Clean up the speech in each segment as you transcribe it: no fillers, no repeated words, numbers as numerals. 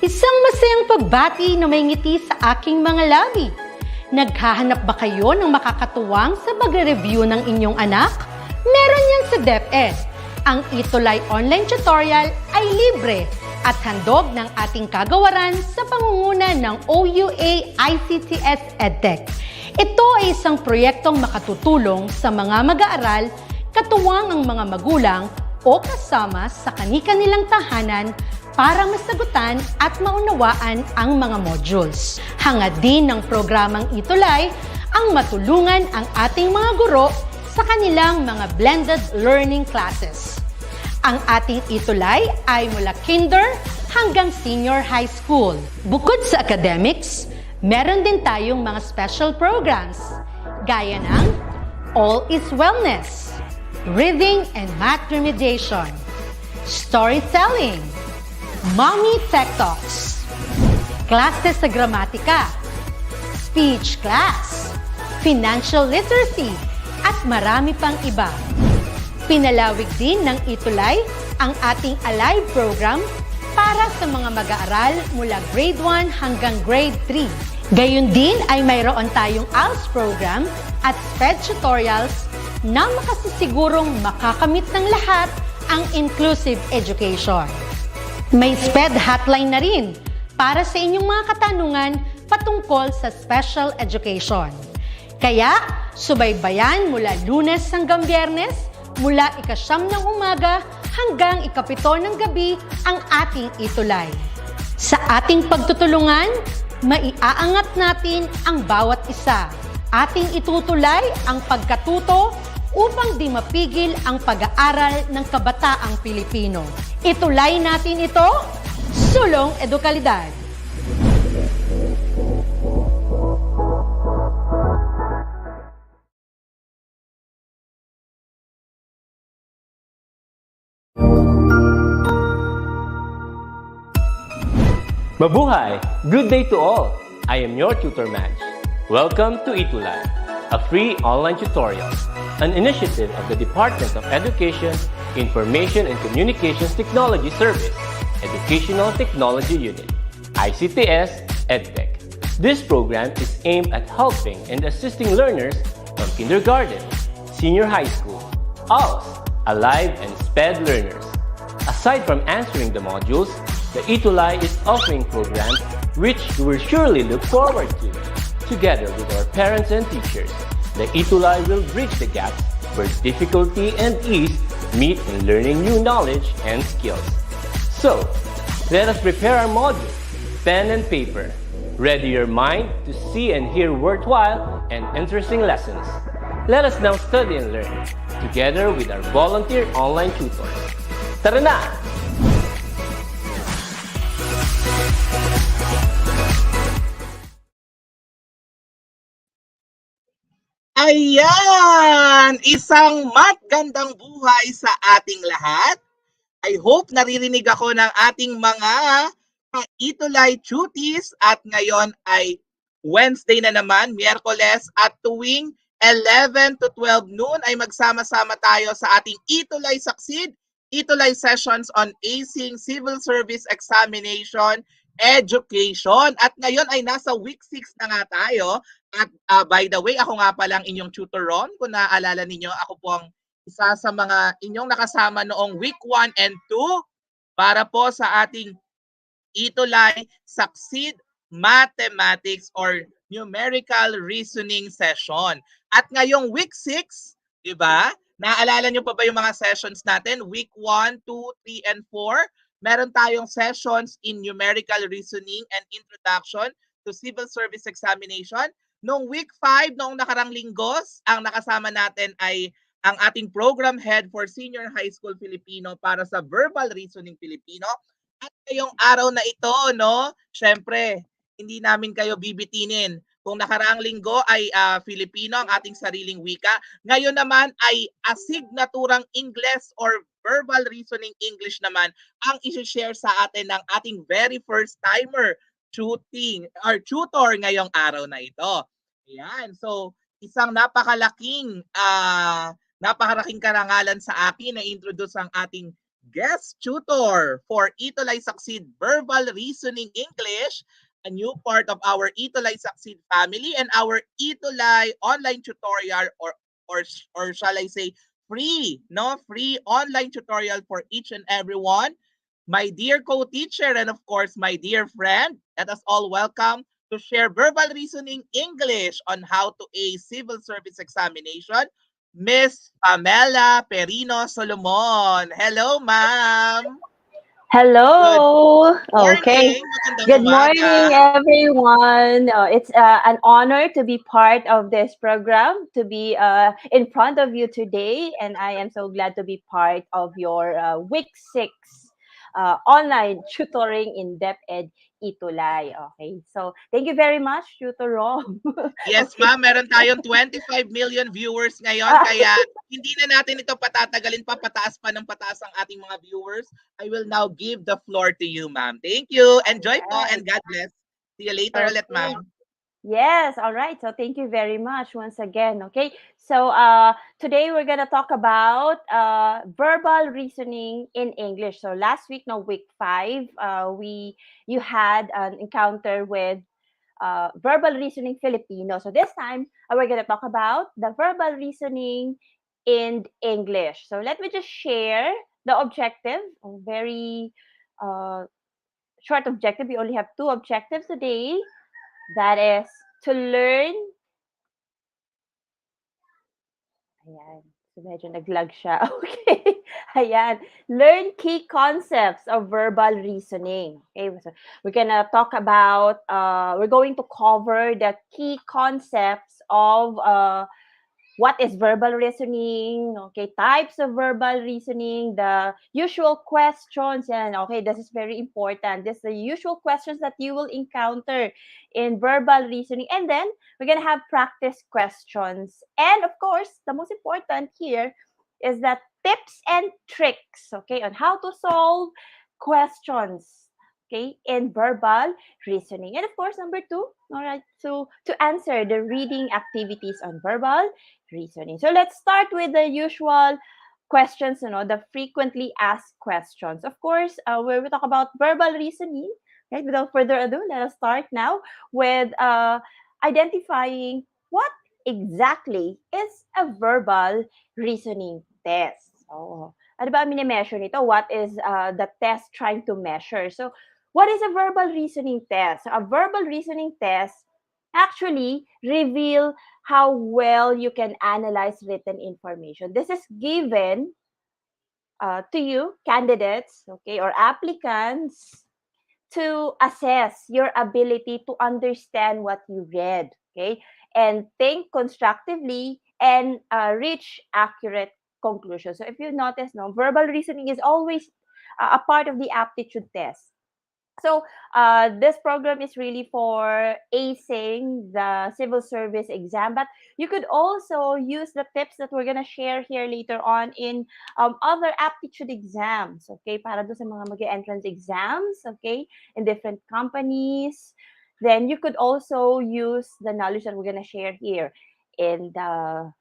Isang masayang pagbati na may ngiti sa aking mga labi. Naghahanap ba kayo ng makakatuwang sa pagre-review ng inyong anak? Meron yan sa DepEd. Ang ETUlay online tutorial ay libre at handog ng ating kagawaran sa pangunguna ng OUA ICTS EdTech. Ito ay isang proyektong makatutulong sa mga mag-aaral, katuwang ang mga magulang o kasama sa kani-kanilang tahanan para masagutan at maunawaan ang mga modules. Hangad din ng programang ETUlay ang matulungan ang ating mga guro sa kanilang mga blended learning classes. Ang ating ETUlay ay mula kinder hanggang senior high school. Bukod sa academics, meron din tayong mga special programs gaya ng All is Wellness, Reading and Math Remediation, Storytelling, Mommy Tech Talks, Classes sa Gramatika, Speech Class, Financial Literacy, at marami pang iba. Pinalawig din ng ETUlay ang ating Alive program para sa mga mag-aaral mula grade 1 hanggang grade 3. Gayun din ay mayroon tayong ALS program at SPED tutorials na makasisigurong makakamit ng lahat ang inclusive education. May SPED hotline na rin para sa inyong mga katanungan patungkol sa special education. Kaya, subaybayan mula Lunes hanggang Biyernes, mula 9:00 ng umaga hanggang 7:00 ng gabi ang ating ETUlay. Sa ating pagtutulungan, maiaangat natin ang bawat isa. Ating itutulay ang pagkatuto upang di mapigil ang pag-aaral ng kabataang Pilipino. Itulay natin ito, sulong edukalidad. Mabuhay! Good day to all! I am your tutor Madge. Welcome to ETUlay, a free online tutorial, an initiative of the Department of Education, Information and Communications Technology Service, Educational Technology Unit, ICTS EdTech. This program is aimed at helping and assisting learners from kindergarten, senior high school, ALS, Alive and SPED learners. Aside from answering the modules, the ETUlay is offering programs which you will surely look forward to. Together with our parents and teachers, the ETUlay will bridge the gaps where difficulty and ease meet in learning new knowledge and skills. So, let us prepare our modules, pen and paper. Ready your mind to see and hear worthwhile and interesting lessons. Let us now study and learn, together with our volunteer online tutors. Tara na! Ayan! Isang magandang buhay sa ating lahat. I hope naririnig ako ng ating mga ETUlay tuties at ngayon ay Wednesday na naman, Miyerkules at tuwing 11 to 12 noon ay magsama-sama tayo sa ating ETUlay SACSEED, ETUlay sessions on Acing, Civil Service Examination, Education. At ngayon ay nasa week 6 na nga tayo. At by the way, ako nga palang inyong tutor Ron. Kung naaalala ninyo, ako po ang isa sa mga inyong nakasama noong week 1 and 2 para po sa ating ETUlay SACSEED Mathematics or Numerical Reasoning session. At ngayong week 6, di ba? Naaalala nyo pa ba yung mga sessions natin? Week 1, 2, 3, and 4. Meron tayong sessions in Numerical Reasoning and Introduction to Civil Service Examination. Noong week 5, noong nakarang linggos, ang nakasama natin ay ang ating program head for Senior High School Filipino para sa Verbal Reasoning Filipino. At ngayong araw na ito, no, syempre, hindi namin kayo bibitinin. Kung nakaraang linggo ay Filipino, ang ating sariling wika. Ngayon naman ay asignaturang English or Verbal Reasoning English naman ang isi-share sa atin ng ating very first timer tutor ngayong araw na ito. Ayan, so isang napakalaking karangalan sa akin na introduce ang ating guest tutor for ETUlay SACSEED Verbal Reasoning English, a new part of our ETUlay SACSEED family and our ETUlay online tutorial or shall I say free, no free online tutorial for each and everyone. My dear co-teacher and of course my dear friend, let us all welcome to share verbal reasoning English on how to ace civil service examination, Miss Pamela Perino Solomon. Hello, ma'am. Good Hello. Okay. morning. Magandang Good umaga. morning, everyone. It's an honor to be part of this program, to be in front of you today, and I am so glad to be part of your week 6 online tutoring in DepEd ETUlay. Okay, so thank you very much, Tutor Rob. Yes, Okay. ma'am. Meron tayong 25 million viewers ngayon. Kaya hindi na natin ito patatagalin pa. Pataas pa ng pataas ang ating mga viewers. I will now give the floor to you, ma'am. Thank you. Enjoy po Alright. and God bless. See you later ulit, Okay. ma'am. Yes, all right. So thank you very much once again. Okay. So today we're gonna talk about verbal reasoning in English. So last week, no, week 5, we you had an encounter with verbal reasoning Filipino. So this time we're gonna talk about the verbal reasoning in English. So let me just share the objective. A very uh, short objective. We only have 2 objectives today. That is to learn. Ayan. So medyo nag-lag siya. Okay. Ayan. Learn key concepts of verbal reasoning. Okay. So we're gonna talk about, we're going to cover the key concepts of what is verbal reasoning, okay, types of verbal reasoning, the usual questions, and okay, this is very important. This is the usual questions that you will encounter in verbal reasoning. And then we're going to have practice questions. And of course, the most important here is that tips and tricks, okay, on how to solve questions, okay, in verbal reasoning. And of course, number 2, all right, so to answer the reading activities on verbal reasoning. So let's start with the usual questions, the frequently asked questions. Of course, where we talk about verbal reasoning, right? Without further ado, let us start now with identifying what exactly is a verbal reasoning test. So, ano ba ang mini-measure nito? What is the test trying to measure? So, what is a verbal reasoning test? So, a verbal reasoning test actually reveal how well you can analyze written information. This is given to you, candidates, okay, or applicants, to assess your ability to understand what you read, okay, and think constructively and reach accurate conclusions. So if you notice, no, verbal reasoning is always a part of the aptitude test. So this program is really for acing the civil service exam, but you could also use the tips that we're gonna share here later on in other aptitude exams, okay? Para do sa mga mag-entrance exams, okay? In different companies. Then you could also use the knowledge that we're gonna share here in the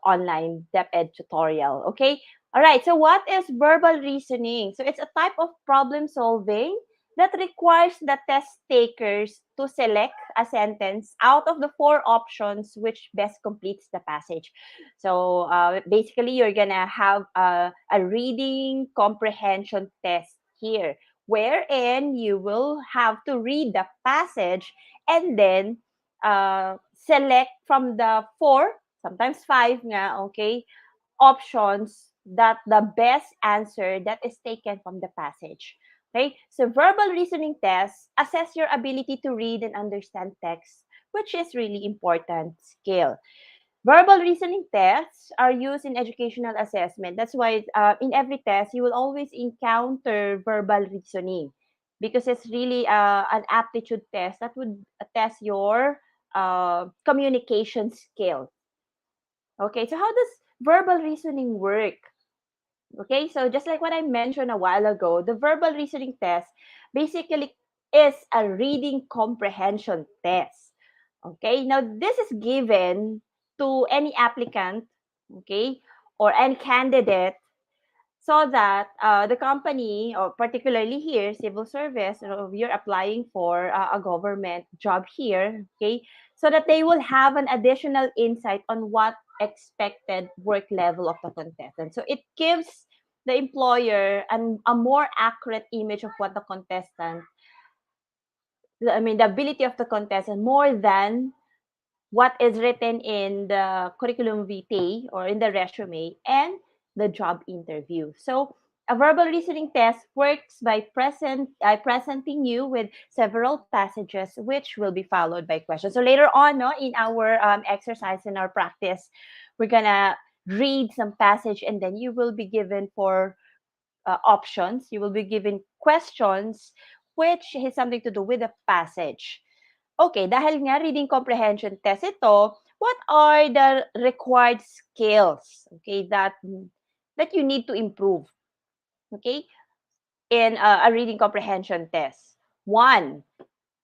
online DepEd tutorial, okay? All right, so what is verbal reasoning? So it's a type of problem solving that requires the test takers to select a sentence out of the 4 options which best completes the passage. So basically, you're gonna have a reading comprehension test here, wherein you will have to read the passage and then select from the 4, sometimes 5 nga, okay, options that the best answer that is taken from the passage. Okay, so verbal reasoning tests assess your ability to read and understand text, which is really important skill. Verbal reasoning tests are used in educational assessment. That's why in every test you will always encounter verbal reasoning because it's really an aptitude test that would test your communication skill. Okay, so how does verbal reasoning work? Okay, so just like what I mentioned a while ago, the verbal reasoning test basically is a reading comprehension test. Okay, now this is given to any applicant, okay, or any candidate so that the company, or particularly here, civil service, you're applying for a government job here, okay, so that they will have an additional insight on what expected work level of the contestant. So it gives the employer a more accurate image of what the contestant, I mean, the ability of the contestant more than what is written in the curriculum vitae or in the resume and the job interview. So a verbal reasoning test works by presenting you with several passages, which will be followed by questions. So later on, no, in our exercise, in our practice, we're gonna read some passage, and then you will be given for options. You will be given questions, which has something to do with the passage. Okay, dahil nga reading comprehension test ito, what are the required skills, okay, that you need to improve, okay, in a reading comprehension test? One,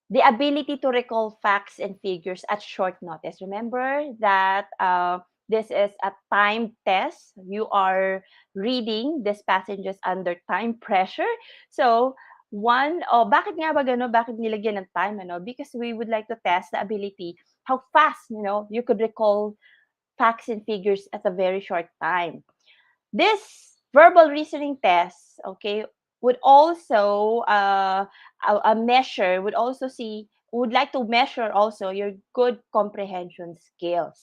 the ability to recall facts and figures at short notice. Remember that this is a timed test. You are reading these passages under time pressure. So, bakit nga ba gano? Bakit nilagyan ng time, ano? Because we would like to test the ability, how fast, you could recall facts and figures at a very short time. This verbal reasoning test, okay, would also a measure would also see would like to measure also your good comprehension skills.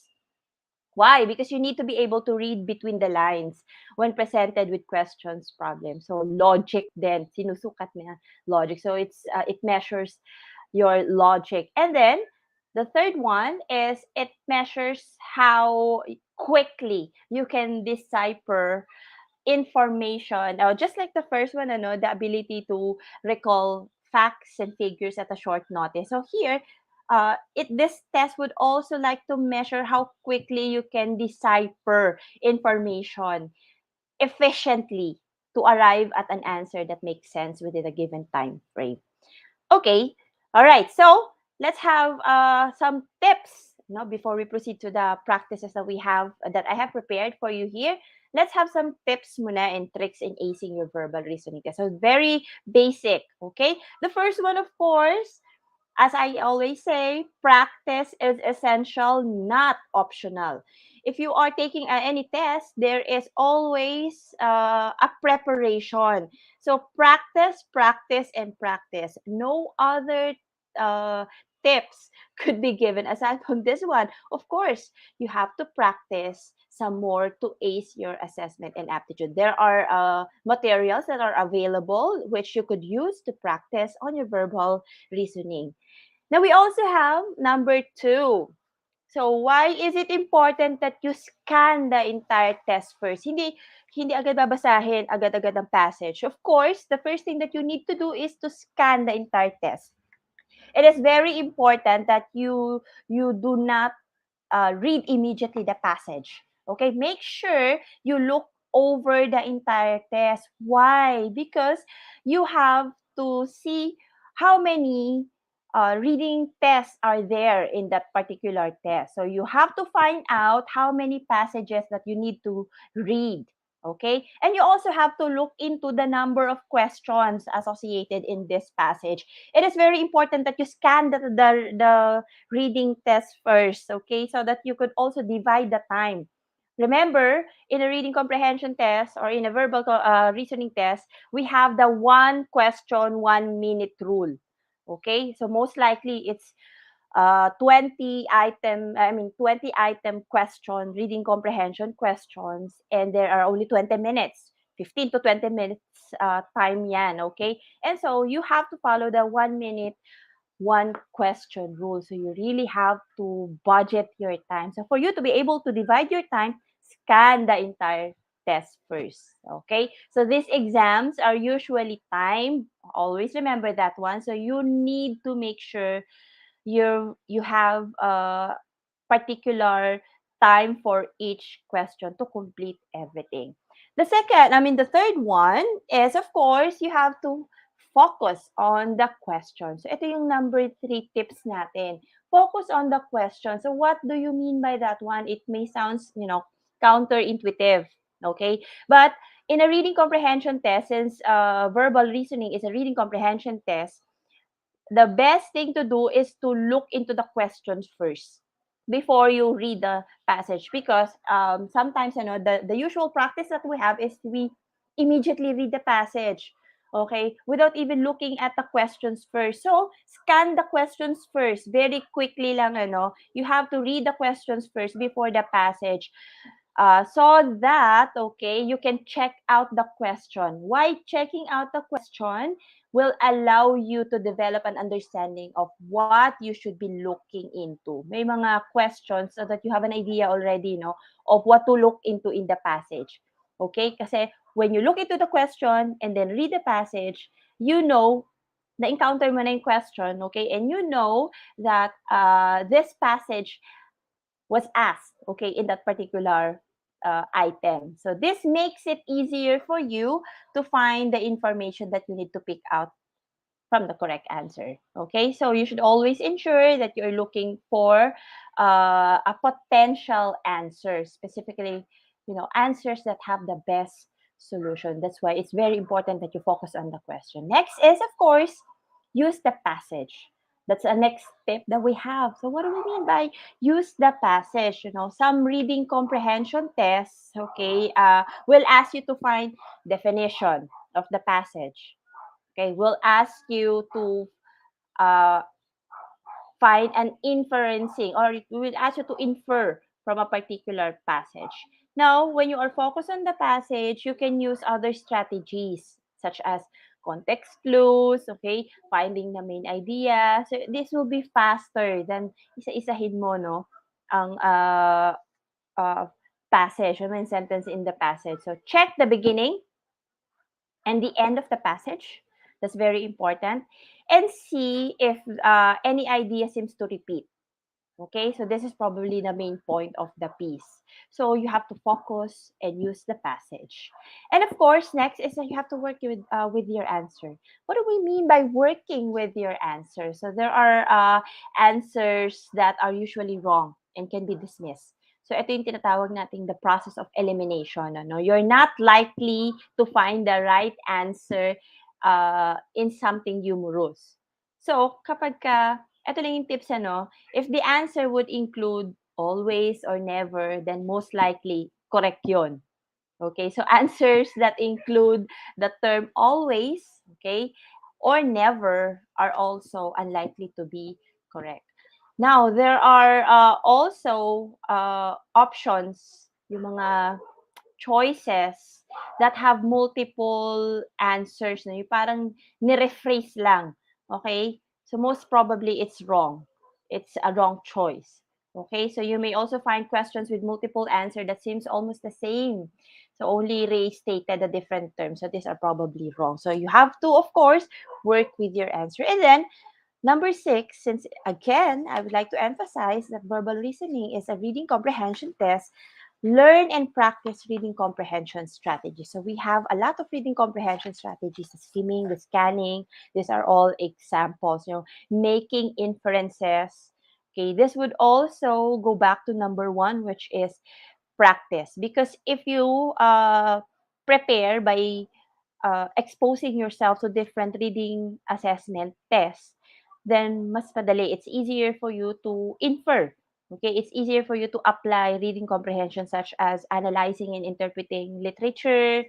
Why? Because you need to be able to read between the lines when presented with questions, problems. So logic then sinusukat niya logic. So it measures your logic. And then the third one is it measures how quickly you can decipher information. Just like the first one, the ability to recall facts and figures at a short notice. So here, this test would also like to measure how quickly you can decipher information efficiently to arrive at an answer that makes sense within a given time frame. Okay. All right. So let's have some tips. Before we proceed to the practices that we have that I have prepared for you here. Let's have some tips muna and tricks in acing your verbal reasoning test. So very basic. Okay. The first one, of course, as I always say, practice is essential, not optional. If you are taking any test, there is always a preparation. So practice, practice, and practice. No other uh, tips could be given aside from this one. Of course, you have to practice some more to ace your assessment and aptitude. There are materials that are available which you could use to practice on your verbal reasoning. Now we also have number two. So why is it important that you scan the entire test first? Hindi agad babasahin agad-agad ang passage. Of course, the first thing that you need to do is to scan the entire test. It is very important that you do not read immediately the passage. Okay, make sure you look over the entire test. Why? Because you have to see how many reading tests are there in that particular test. So you have to find out how many passages that you need to read. Okay, and you also have to look into the number of questions associated in this passage. It is very important that you scan the reading test first, okay? So that you could also divide the time. Remember, in a reading comprehension test or in a verbal reasoning test, we have the 1 question, 1 minute rule. Okay? So most likely it's 20 item question, reading comprehension questions, and there are only 20 minutes. 15 to 20 minutes time yan, okay? And so you have to follow the 1 minute 1 question rule. So you really have to budget your time. So for you to be able to divide your time, scan the entire test first. Okay? So these exams are usually timed. Always remember that one. So you need to make sure you have a particular time for each question to complete everything. The third one is, of course, you have to focus on the question. So, ito yung number 3 tips natin. Focus on the question. So, what do you mean by that one? It may sound, counterintuitive. Okay, but in a reading comprehension test, since verbal reasoning is a reading comprehension test, the best thing to do is to look into the questions first before you read the passage, because sometimes the usual practice that we have is we immediately read the passage, okay, without even looking at the questions first. So scan the questions first very quickly lang, you have to read the questions first before the passage, so that, okay, you can check out the question. Why checking out the question will allow you to develop an understanding of what you should be looking into. May mga questions so that you have an idea already, of what to look into in the passage. Okay? Kasi when you look into the question and then read the passage, na-encounter mo na yung question, okay? And you know that this passage was asked, okay, in that particular item. So this makes it easier for you to find the information that you need to pick out from the correct answer. Okay, so you should always ensure that you're looking for a potential answer, specifically, answers that have the best solution. That's why it's very important that you focus on the question. Next is, of course, use the passage. That's the next tip that we have. So what do we mean by use the passage? Some reading comprehension tests, okay, will ask you to find definition of the passage. Okay, we'll ask you to uh, find an inferencing, or we will ask you to infer from a particular passage. Now, when you are focused on the passage, you can use other strategies such as context clues, okay, finding the main idea. So this will be faster than isa-isahin mo, ang passage, or main sentence in the passage. So check the beginning and the end of the passage. That's very important. And see if any idea seems to repeat. Okay, so this is probably the main point of the piece. So you have to focus and use the passage. And of course, next is that you have to work with your answer. What do we mean by working with your answer? So there are answers that are usually wrong and can be dismissed. So ito yung tinatawag nating the process of elimination. You're not likely to find the right answer in something humorous. So kapag ito lang yung tips, if the answer would include always or never, then most likely, correct yun. Okay, so answers that include the term always, okay, or never are also unlikely to be correct. Now, there are also options, yung mga choices that have multiple answers, yung parang nirephrase lang, okay? So most probably it's wrong. It's a wrong choice. Okay, so you may also find questions with multiple answers that seems almost the same. So only restated a different term. So these are probably wrong. So you have to, of course, work with your answer. And then number 6, since again, I would like to emphasize that verbal reasoning is a reading comprehension test, learn and practice reading comprehension strategies. So we have a lot of reading comprehension strategies, the skimming, the scanning. These are all examples, making inferences. Okay, this would also go back to number 1, which is practice. Because if you prepare by exposing yourself to different reading assessment tests, then mas madali. It's easier for you to infer. Okay, it's easier for you to apply reading comprehension, such as analyzing and interpreting literature,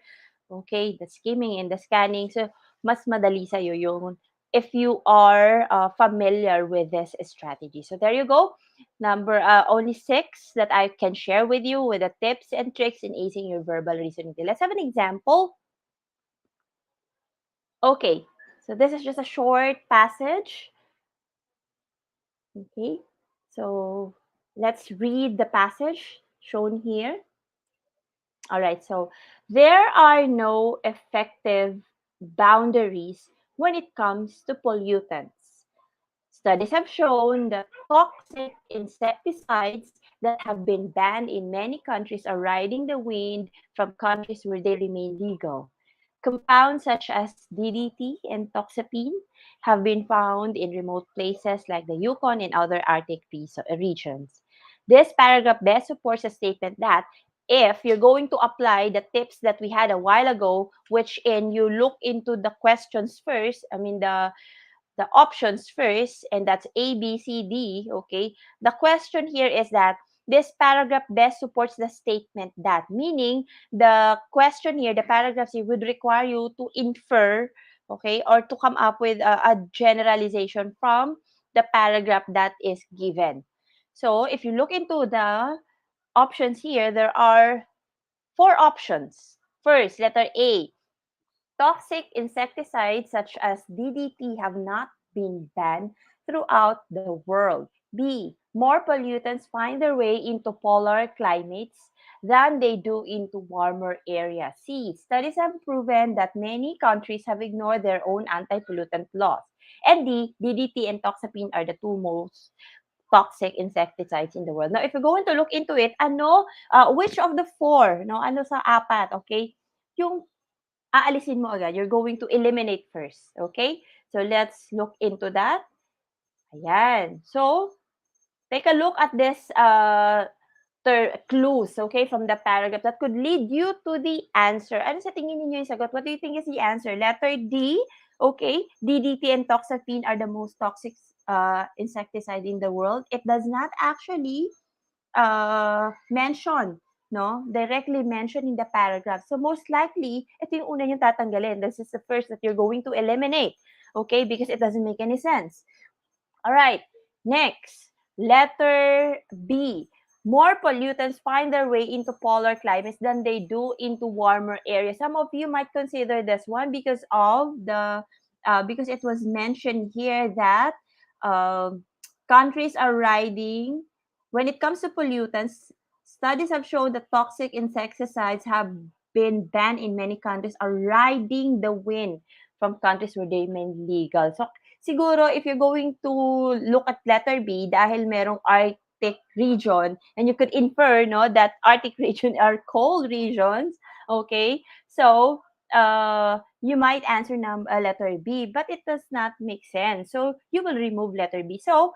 okay, the skimming and the scanning. So, mas madali sa'yo yung if you are familiar with this strategy. So, there you go. Number only 6 that I can share with you with the tips and tricks in acing your verbal reasoning. Let's have an example. Okay, so this is just a short passage. Okay, so let's read the passage shown here. All right, so there are no effective boundaries when it comes to pollutants. Studies have shown that toxic insecticides that have been banned in many countries are riding the wind from countries where they remain legal. Compounds such as DDT and toxaphene have been found in remote places like the Yukon and other Arctic regions. This paragraph best supports a statement that if you're going to apply the tips that we had a while ago, which in you look into the questions first, I mean the options first, and that's A, B, C, D, okay? The question here is that this paragraph best supports the statement that, meaning the question here, the paragraphs here would require you to infer, okay, or to come up with a generalization from the paragraph that is given. So if you look into the options here, there are four options. First, letter A, toxic insecticides such as DDT have not been banned throughout the world. B. More pollutants find their way into polar climates than they do into warmer areas. C. Studies have proven that many countries have ignored their own anti-pollutant laws. And D. DDT and toxaphene are the two most toxic insecticides in the world. Now, if you're going to look into it, which of the four, no, ano sa apat, okay? Yung aalisin mo agad. You're going to eliminate first. Okay? So, let's look into that. Ayan. So, take a look at this clues, okay, from the paragraph that could lead you to the answer. Ano sa tingin ninyo yung sagot? What do you think is the answer? Letter D, okay, DDT and toxaphene are the most toxic insecticide in the world. It does not actually mention, no? Directly mentioned in the paragraph. So most likely, ito yung una niyong tatanggalin. This is the first that you're going to eliminate. Okay? Because it doesn't make any sense. All right. Next, letter B. More pollutants find their way into polar climates than they do into warmer areas. Some of you might consider this one because of the because it was mentioned here that countries are riding when it comes to pollutants. Studies have shown that toxic insecticides have been banned in many countries are riding the wind from countries where they remain legal. So siguro if you're going to look at letter B, dahil merong Arctic region, and you could infer, no, that Arctic region are cold regions, okay? So, you might answer letter B, but it does not make sense. So, you will remove letter B. So,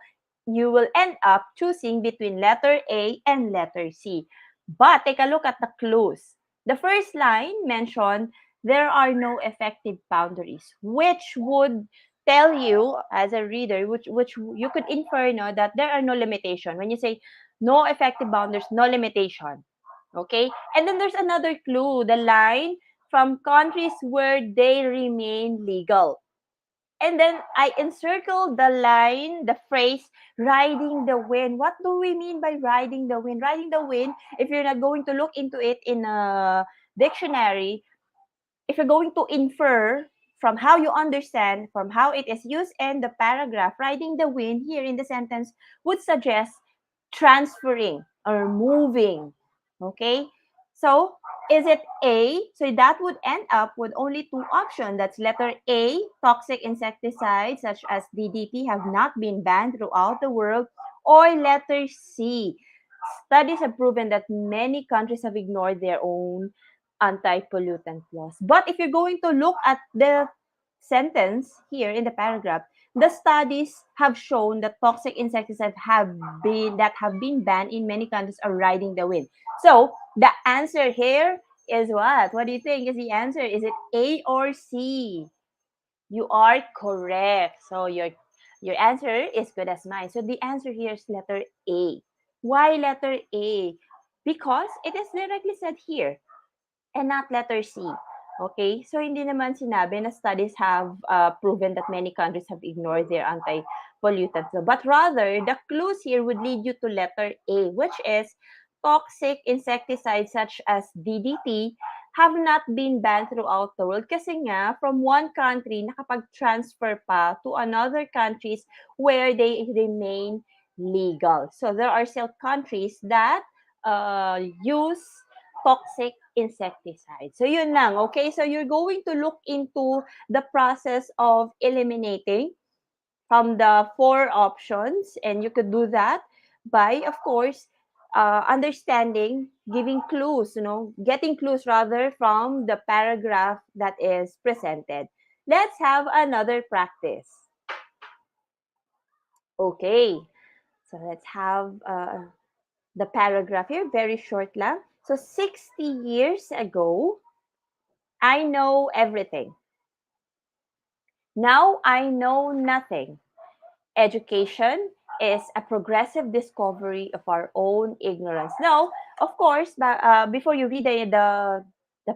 you will end up choosing between letter A and letter C. But take a look at the clues. The first line mentioned there are no effective boundaries, which would tell you as a reader, which you could infer, no, that there are no limitation. When you say no effective boundaries, no limitation. Okay? And then there's another clue, the line from countries where they remain legal. And then I encircled the line, the phrase, riding the wind. What do we mean by riding the wind? Riding the wind, if you're not going to look into it in a dictionary, if you're going to infer from how you understand, from how it is used in the paragraph, riding the wind here in the sentence would suggest transferring or moving. Okay? So, is it A? So that would end up with only two options. That's letter A, toxic insecticides such as DDT have not been banned throughout the world, or letter C. Studies have proven that many countries have ignored their own anti-pollutant laws. But if you're going to look at the sentence here in the paragraph, the studies have shown that toxic insecticides have been banned in many countries are riding the wind. So the answer here is what? What do you think is the answer? Is it A or C? You are correct. So your answer is good as mine. So the answer here is letter A. Why letter A? Because it is directly said here and not letter C. Okay? So, hindi naman sinabi na studies have proven that many countries have ignored their anti-pollutants. But rather, the clues here would lead you to letter A, which is toxic insecticides such as DDT have not been banned throughout the world kasi nga from one country nakapag-transfer pa to another countries where they remain legal. So there are still countries that use toxic insecticide. So yun lang, okay? So you're going to look into the process of eliminating from the four options, and you could do that by, of course, understanding, giving clues, getting clues rather from the paragraph that is presented. Let's have another practice. Okay, so let's have the paragraph here, very short lang. So 60 years ago, I know everything. Now I know nothing. Education is a progressive discovery of our own ignorance. Now, of course, before you read the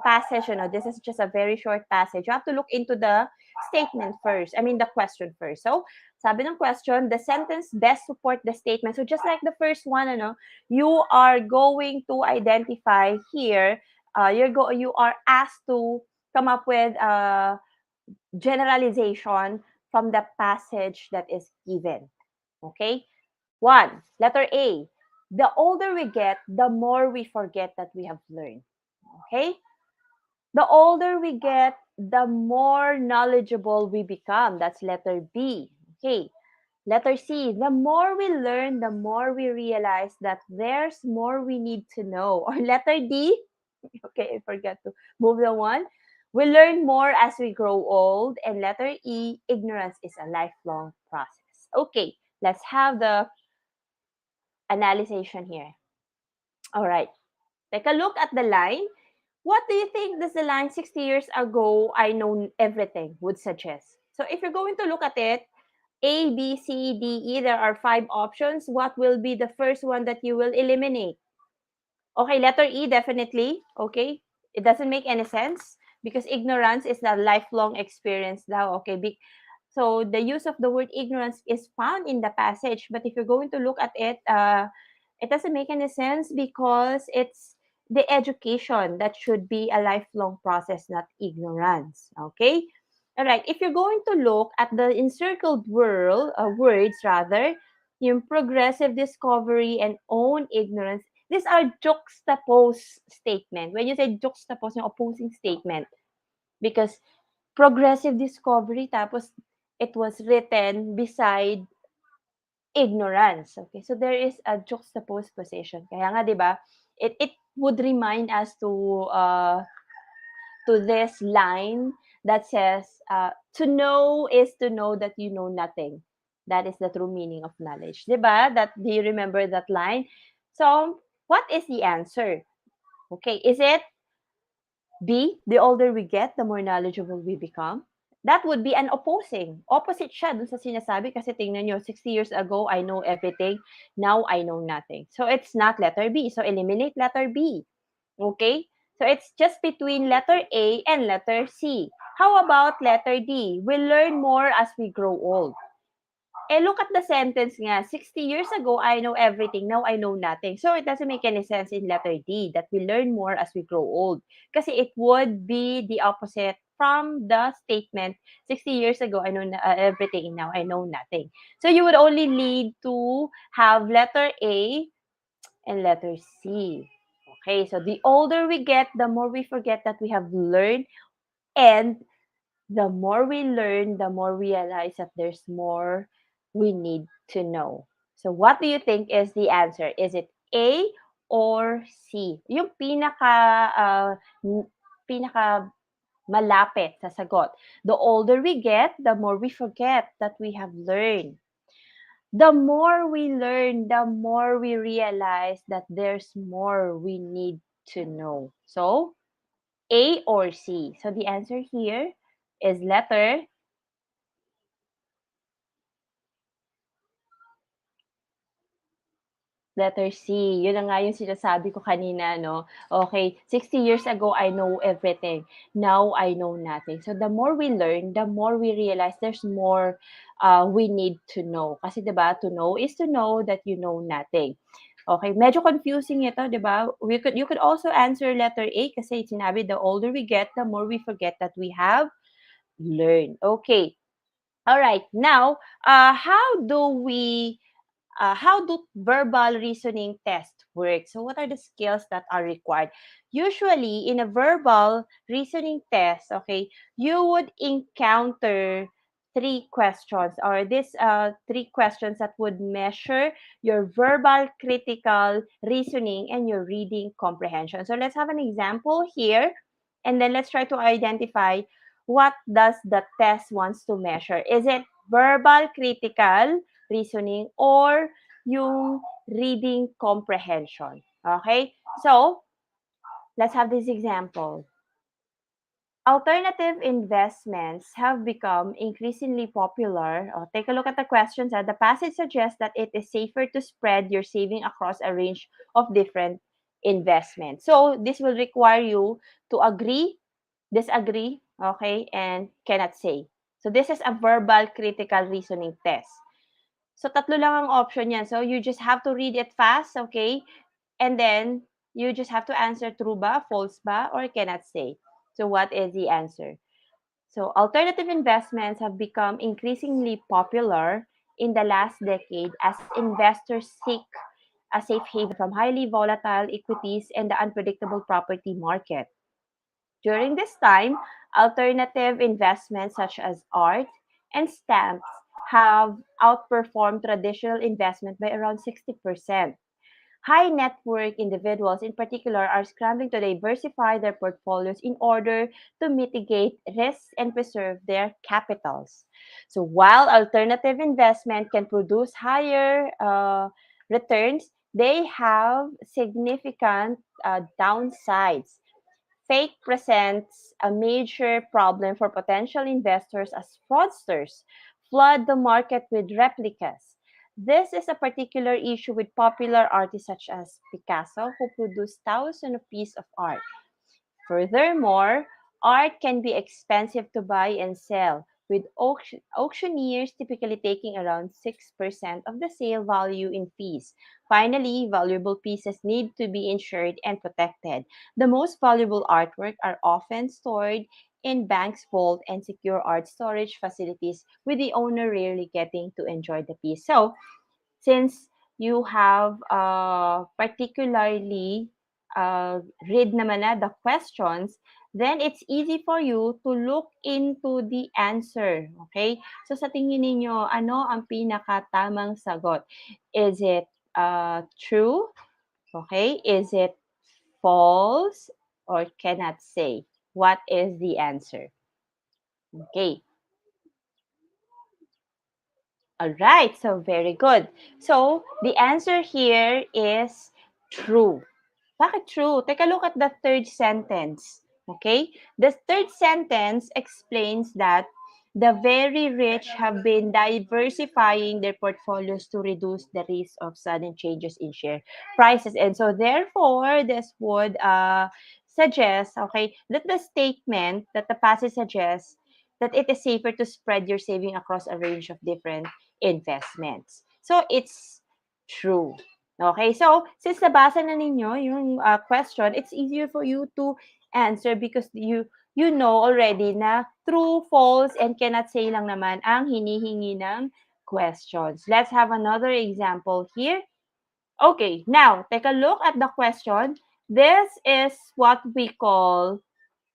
passage, this is just a very short passage. You have to look into the statement first. I mean, the question first. So, sabi ng question, the sentence best support the statement. So, just like the first one, you are going to identify here. You are asked to come up with generalization from the passage that is given. Okay? One, letter A. The older we get, the more we forget that we have learned. Okay? The older we get, the more knowledgeable we become. That's letter B. Okay. Letter C, the more we learn, the more we realize that there's more we need to know. Or letter D, okay, I forgot to move the one. We learn more as we grow old. And letter E, ignorance is a lifelong process. Okay, let's have the analysis here. All right, take a look at the line. What do you think does the line 60 years ago, I know everything would suggest? So if you're going to look at it, A, B, C, D, E, there are 5 options. What will be the first one that you will eliminate? Okay, letter E, definitely. Okay, it doesn't make any sense because ignorance is a lifelong experience now. Okay, so the use of the word ignorance is found in the passage, but if you're going to look at it, it doesn't make any sense because it's the education that should be a lifelong process, not ignorance. Okay, all right. If you're going to look at the encircled words rather, yung progressive discovery and own ignorance, these are juxtaposed statement. When you say juxtapose, yung opposing statement, because progressive discovery tapos it was written beside ignorance. Okay, so there is a juxtaposed position. Kaya nga, 'di ba? It would remind us to this line that says, to know is to know that you know nothing. That is the true meaning of knowledge. 'Di ba? Do you remember that line? So, what is the answer? Okay, is it B, the older we get, the more knowledgeable we become? That would be an opposing. Opposite siya dun sa sinasabi kasi tingnan nyo, 60 years ago, I know everything. Now, I know nothing. So, it's not letter B. So, eliminate letter B. Okay? So, it's just between letter A and letter C. How about letter D? We learn more as we grow old. Look at the sentence nga. 60 years ago, I know everything. Now, I know nothing. So, it doesn't make any sense in letter D that we learn more as we grow old. Kasi it would be the opposite from the statement, 60 years ago, I know everything. Now, I know nothing. So, you would only need to have letter A and letter C. Okay, so the older we get, the more we forget that we have learned. And the more we learn, the more we realize that there's more we need to know. So what do you think is the answer? Is it A or C? Yung pinaka malapit sa sagot. The older we get, the more we forget that we have learned. The more we learn, the more we realize that there's more we need to know. So, A or C? So the answer here is letter C. Yun na nga yung sinasabi ko kanina, no? Okay, 60 years ago, I know everything. Now, I know nothing. So, the more we learn, the more we realize there's more we need to know. Kasi, di ba, to know is to know that you know nothing. Okay, medyo confusing ito, di ba? You could also answer letter A kasi sinabi, the older we get, the more we forget that we have learned. Okay. All right. Now, how do verbal reasoning tests work? So what are the skills that are required? Usually, in a verbal reasoning test, okay, you would encounter 3 questions or these 3 questions that would measure your verbal critical reasoning and your reading comprehension. So let's have an example here, and then let's try to identify what does the test wants to measure. Is it verbal critical reasoning or yung reading comprehension? Okay? So, Let's have this example. Alternative investments have become increasingly popular. Oh, take a look at the questions. The passage suggests that it is safer to spread your saving across a range of different investments. So this will require you to agree, disagree, okay, and cannot say. So this is a verbal critical reasoning test. So tatlo lang ang option yan. So you just have to read it fast, okay? And then you just have to answer true ba, false ba, or cannot say. So what is the answer? So alternative investments have become increasingly popular in the last decade as investors seek a safe haven from highly volatile equities and the unpredictable property market. During this time, alternative investments such as art and stamps have outperformed traditional investment by around 60%. High net worth individuals, in particular, are scrambling to diversify their portfolios in order to mitigate risks and preserve their capitals. So, while alternative investment can produce higher returns, they have significant downsides. Fake presents a major problem for potential investors as fraudsters flood the market with replicas. This is a particular issue with popular artists such as Picasso, who produced thousands of pieces of art. Furthermore, art can be expensive to buy and sell, with auctioneers typically taking around 6% of the sale value in fees. Finally, valuable pieces need to be insured and protected. The most valuable artwork are often stored in banks' vault and secure art storage facilities, with the owner rarely getting to enjoy the piece. So, since you have particularly read naman na the questions, then it's easy for you to look into the answer. Okay? So sa tingin ninyo, ano ang pinakatamang sagot? Is it true? Okay? Is it false? Or cannot say? What is the answer? Okay. All right, so very good. So the answer here is true. Bakit true? Take a look at the third sentence. Okay? The third sentence explains that the very rich have been diversifying their portfolios to reduce the risk of sudden changes in share prices. And so therefore, this would suggest, okay, that the statement that the passage suggests that it is safer to spread your saving across a range of different investments. So it's true. Okay, so since nabasa na ninyo yung question, it's easier for you to answer because you know already na true, false, and cannot say lang naman ang hinihingi ng questions. Let's have another example here. Okay, now take a look at the question. This is what we call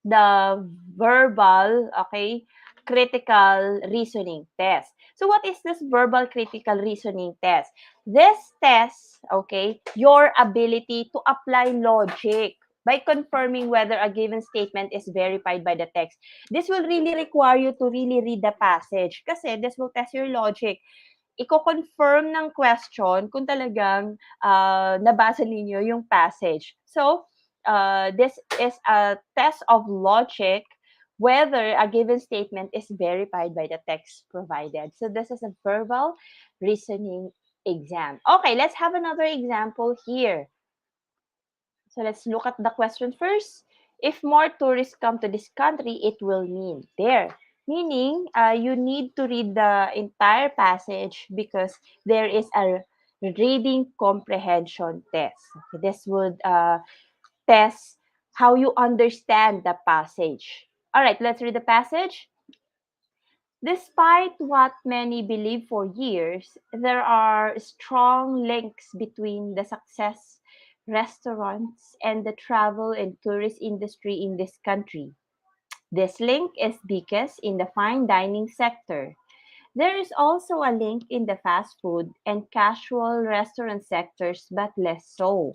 the verbal, okay, critical reasoning test. So what is this verbal critical reasoning test? This test, okay, your ability to apply logic by confirming whether a given statement is verified by the text. This will really require you to really read the passage kasi this will test your logic. Iko-confirm ng question kung talagang nabasa ninyo yung passage. So, this is a test of logic whether a given statement is verified by the text provided. So, this is a verbal reasoning exam. Okay, let's have another example here. So, let's look at the question first. If more tourists come to this country, it will mean there. Meaning, you need to read the entire passage because there is a reading comprehension test. Okay, this would test how you understand the passage. All right, let's read the passage. Despite what many believe for years, there are strong links between the success restaurants and the travel and tourist industry in this country. This link is biggest in the fine dining sector. There is also a link in the fast food and casual restaurant sectors, but less so.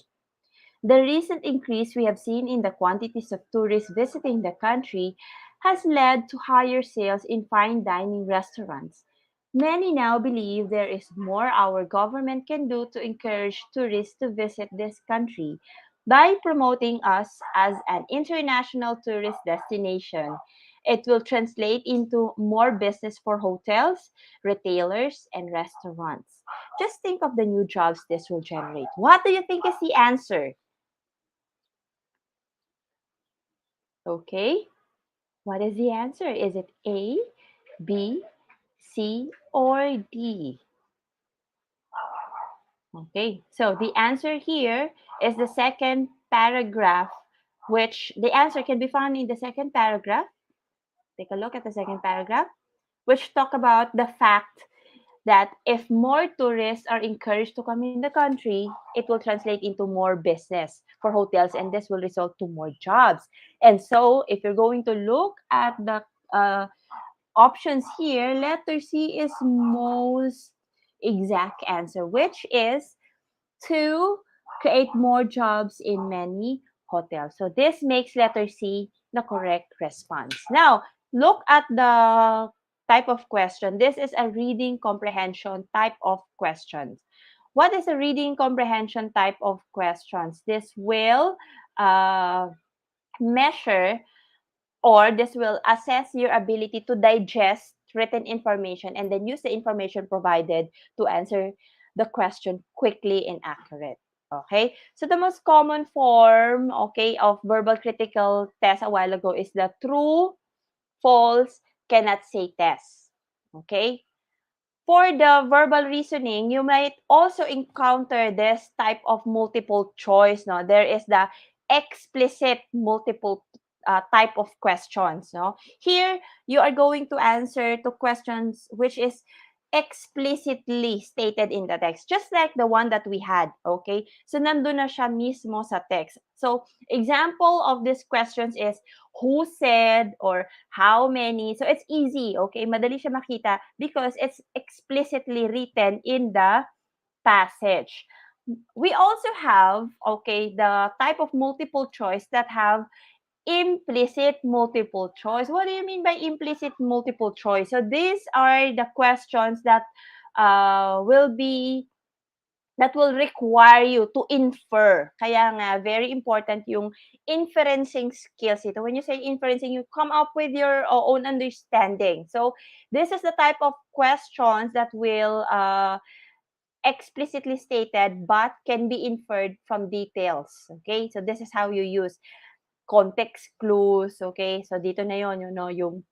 The recent increase we have seen in the quantities of tourists visiting the country has led to higher sales in fine dining restaurants. Many now believe there is more our government can do to encourage tourists to visit this country. By promoting us as an international tourist destination, it will translate into more business for hotels, retailers, and restaurants. Just think of the new jobs this will generate. What do you think is the answer? Okay, what is the answer? Is it A, B, C, or D? Okay, so the answer here is the second paragraph, which the answer can be found in the second paragraph. Take a look at the second paragraph, which talk about the fact that if more tourists are encouraged to come in the country, it will translate into more business for hotels, and this will result to more jobs. And so, if you're going to look at the options here, letter C is most exact answer, which is to create more jobs in many hotels. So this makes letter C the correct response. Now, look at the type of question. This is a reading comprehension type of questions. What is a reading comprehension type of questions? This will measure, or this will assess your ability to digest written information and then use the information provided to answer the question quickly and accurate. Okay, so the most common form, okay, of verbal critical test a while ago is the true, false, cannot say test. Okay, for the verbal reasoning, you might also encounter this type of multiple choice. No, there is the explicit multiple type of questions. No, here you are going to answer to questions which is explicitly stated in the text, just like the one that we had. Okay, so nandun na siya mismo sa text. So example of these questions is who said or how many. So it's easy, okay? Madali siya makita because it's explicitly written in the passage. We also have, okay, the type of multiple choice that have implicit multiple choice. What do you mean by implicit multiple choice? So these are the questions that will require you to infer. Kaya nga, very important yung inferencing skills ito. When you say inferencing, you come up with your own understanding. So, this is the type of questions that will explicitly stated but can be inferred from details. Okay? So, this is how you use context clues. Okay? So, dito na yun, yung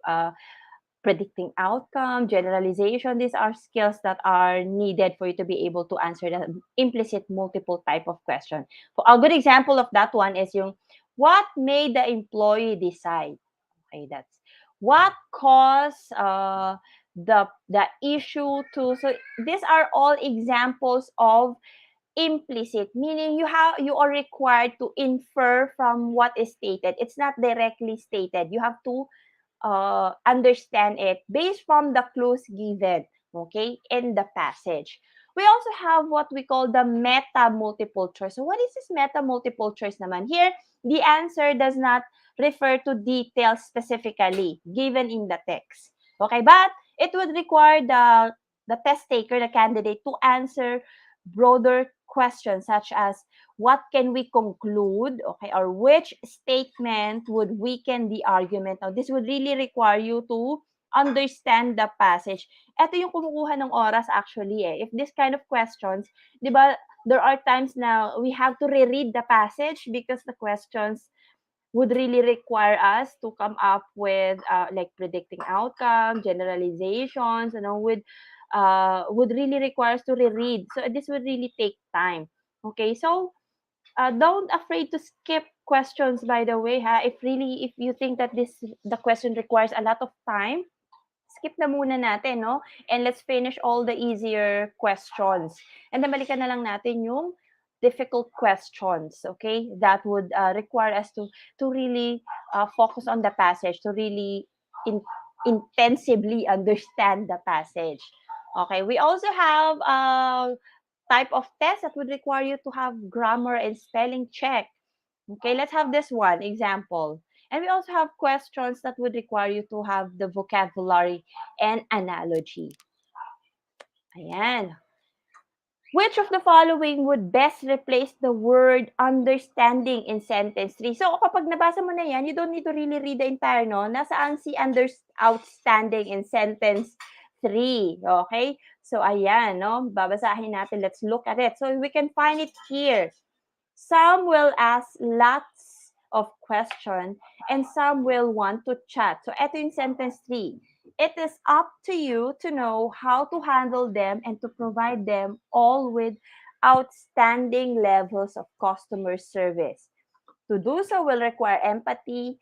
predicting outcome, generalization. These are skills that are needed for you to be able to answer the implicit multiple type of question. For a good example of that one is yung what made the employee decide? Okay, that's what caused the issue to. So these are all examples of implicit, meaning you are required to infer from what is stated. It's not directly stated. You have to understand it based from the clues given, okay, in the passage. We also have what we call the meta multiple choice. So what is this meta multiple choice naman? Here, the answer does not refer to details specifically given in the text. Okay, but it would require the test taker, the candidate, to answer broader questions such as what can we conclude, okay, or which statement would weaken the argument. Now, this would really require you to understand the passage. Ito yung kumukuha ng oras actually eh. If this kind of questions, di ba, there are times na we have to reread the passage because the questions would really require us to come up with like predicting outcome, generalizations, would really require us to reread. So this would really take time. Okay, so don't afraid to skip questions, by the way, ha. If you think that the question requires a lot of time, skip na muna natin, no? And let's finish all the easier questions. And then balikan na lang natin yung difficult questions, okay? That would require us to really focus on the passage, to really intensively understand the passage. Okay, we also have type of test that would require you to have grammar and spelling check. Okay, let's have this one example. And we also have questions that would require you to have the vocabulary and analogy. Ayan. Which of the following would best replace the word understanding in sentence 3? So, kapag nabasa mo na yan, you don't need to really read the entire, no? Nasaan si outstanding in sentence 3? Okay? So, ayan, no? Babasahin natin. Let's look at it. So, we can find it here. Some will ask lots of questions and some will want to chat. So, ito yung sentence 3. It is up to you to know how to handle them and to provide them all with outstanding levels of customer service. To do so will require empathy,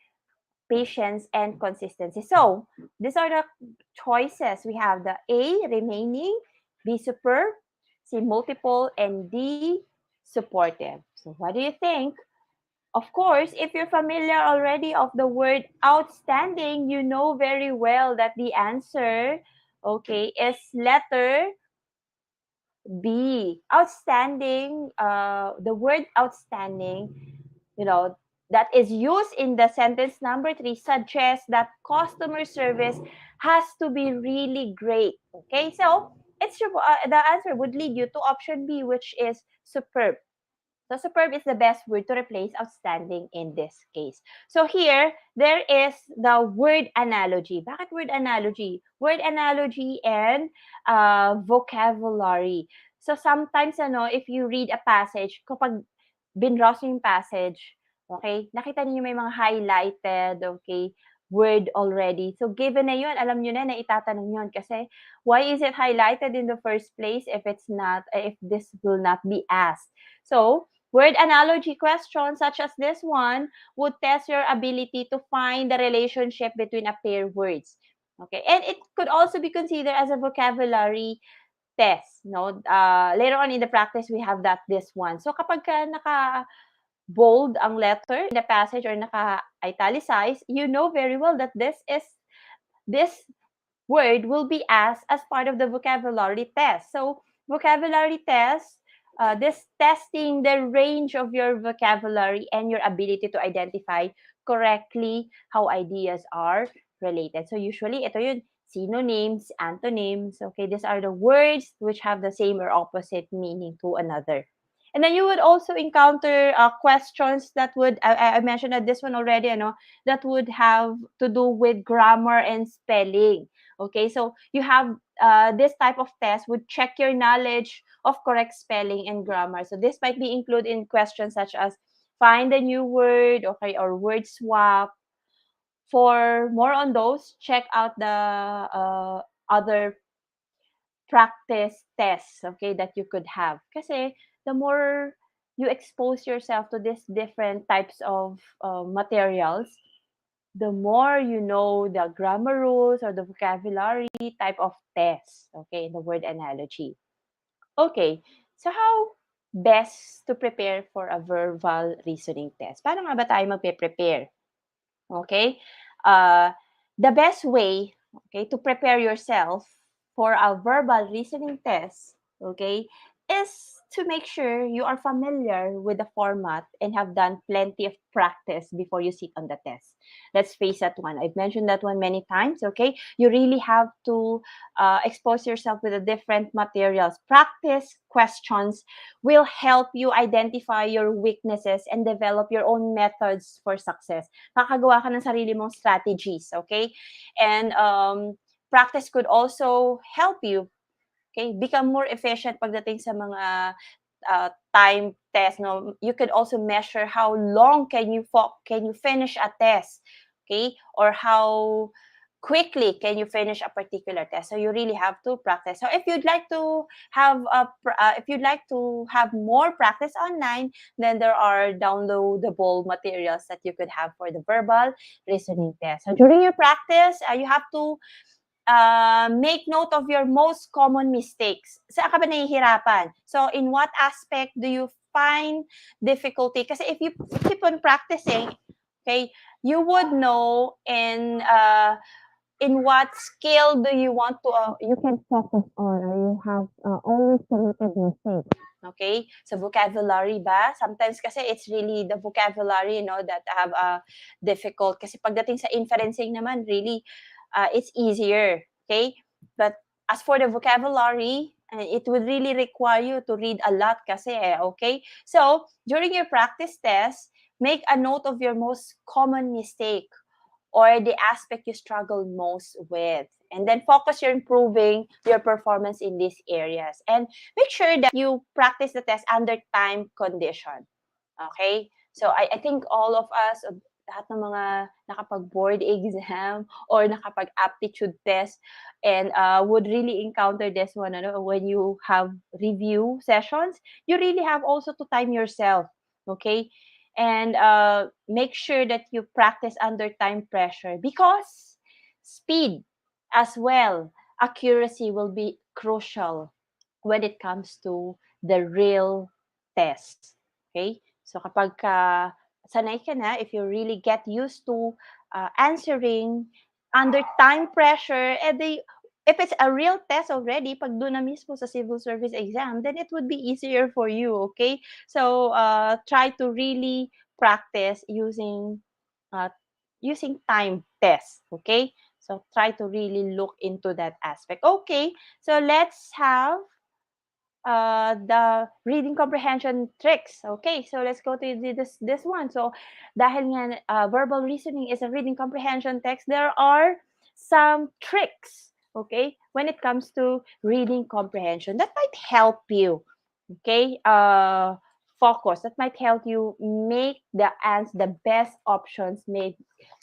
patience, and consistency. So, these are the choices. We have the A, remaining, B, superb, C, multiple, and D, supportive. So, what do you think? Of course, if you're familiar already of the word outstanding, you know very well that the answer, okay, is letter B. Outstanding, the word outstanding, you know, that is used in the sentence number 3 suggests that customer service has to be really great. Okay, so the answer would lead you to option B, which is superb. So superb is the best word to replace outstanding in this case. So here, there is the word analogy. Bakit word analogy? Word analogy and vocabulary. So sometimes, if you read a passage, kapag binrowse yung passage, okay, nakita niyo may mga highlighted, okay, word already. So given na yun, alam niyo na itatanong yun. Kasi why is it highlighted in the first place if this will not be asked? So, word analogy questions such as this one would test your ability to find the relationship between a pair words. Okay, and it could also be considered as a vocabulary test. No, later on in the practice we have this one. So kapag naka bold ang letter in the passage or naka italicize, you know very well that this word will be asked as part of the vocabulary test. So, vocabulary test, this testing the range of your vocabulary and your ability to identify correctly how ideas are related. So, usually, ito yun, synonyms, antonyms, okay, these are the words which have the same or opposite meaning to another. And then you would also encounter questions that would, I mentioned that this one already, that would have to do with grammar and spelling. Okay, so you have this type of test would check your knowledge of correct spelling and grammar. So this might be included in questions such as find a new word, okay, or word swap. For more on those, check out the other practice tests, okay, that you could have. Kasi the more you expose yourself to these different types of materials, the more you know the grammar rules or the vocabulary type of test, okay, the word analogy. Okay, so how best to prepare for a verbal reasoning test? Paano nga ba tayo magpe-prepare? Okay, the best way, okay, to prepare yourself for a verbal reasoning test, okay, is to make sure you are familiar with the format and have done plenty of practice before you sit on the test. Let's face that one. I've mentioned that one many times, okay? You really have to expose yourself with the different materials. Practice questions will help you identify your weaknesses and develop your own methods for success. Makakagawa ka ng sarili mong strategies, okay? And practice could also help you, okay, become more efficient pagdating sa mga time test. No, you could also measure how long can you finish a test, okay, or how quickly can you finish a particular test. So you really have to practice. So if you'd like to have more practice online, then there are downloadable materials that you could have for the verbal reasoning test. So during your practice, you have to make note of your most common mistakes. Saan ka ba nahihirapan? So, in what aspect do you find difficulty? Kasi if you keep on practicing, okay, you would know in what skill do you want to, you can focus on, or you have always committed mistakes. Okay? So, vocabulary ba? Sometimes kasi it's really the vocabulary, that have difficult. Kasi pagdating sa inferencing naman, really, it's easier. Okay? But as for the vocabulary, And it would really require you to read a lot kasi okay? So, during your practice test, make a note of your most common mistake or the aspect you struggle most with. And then focus your improving your performance in these areas. And make sure that you practice the test under time condition. Okay? So I think all of us, lahat ng mga nakapag-board exam or nakapag-aptitude test and would really encounter this one when you have review sessions, you really have also to time yourself. Okay? And make sure that you practice under time pressure because speed as well, accuracy will be crucial when it comes to the real test. Okay? So kapag sanay ka na, if you really get used to answering under time pressure, if it's a real test already, pag doon na mismo sa civil service exam, then it would be easier for you, okay? So, try to really practice uh, using time test, okay? So, try to really look into that aspect. Okay, so let's have the reading comprehension tricks. Okay, so let's go to this one. So, dahil nga verbal reasoning is a reading comprehension text, there are some tricks, okay, when it comes to reading comprehension that might help you, okay, focus, that might help you make the best options, make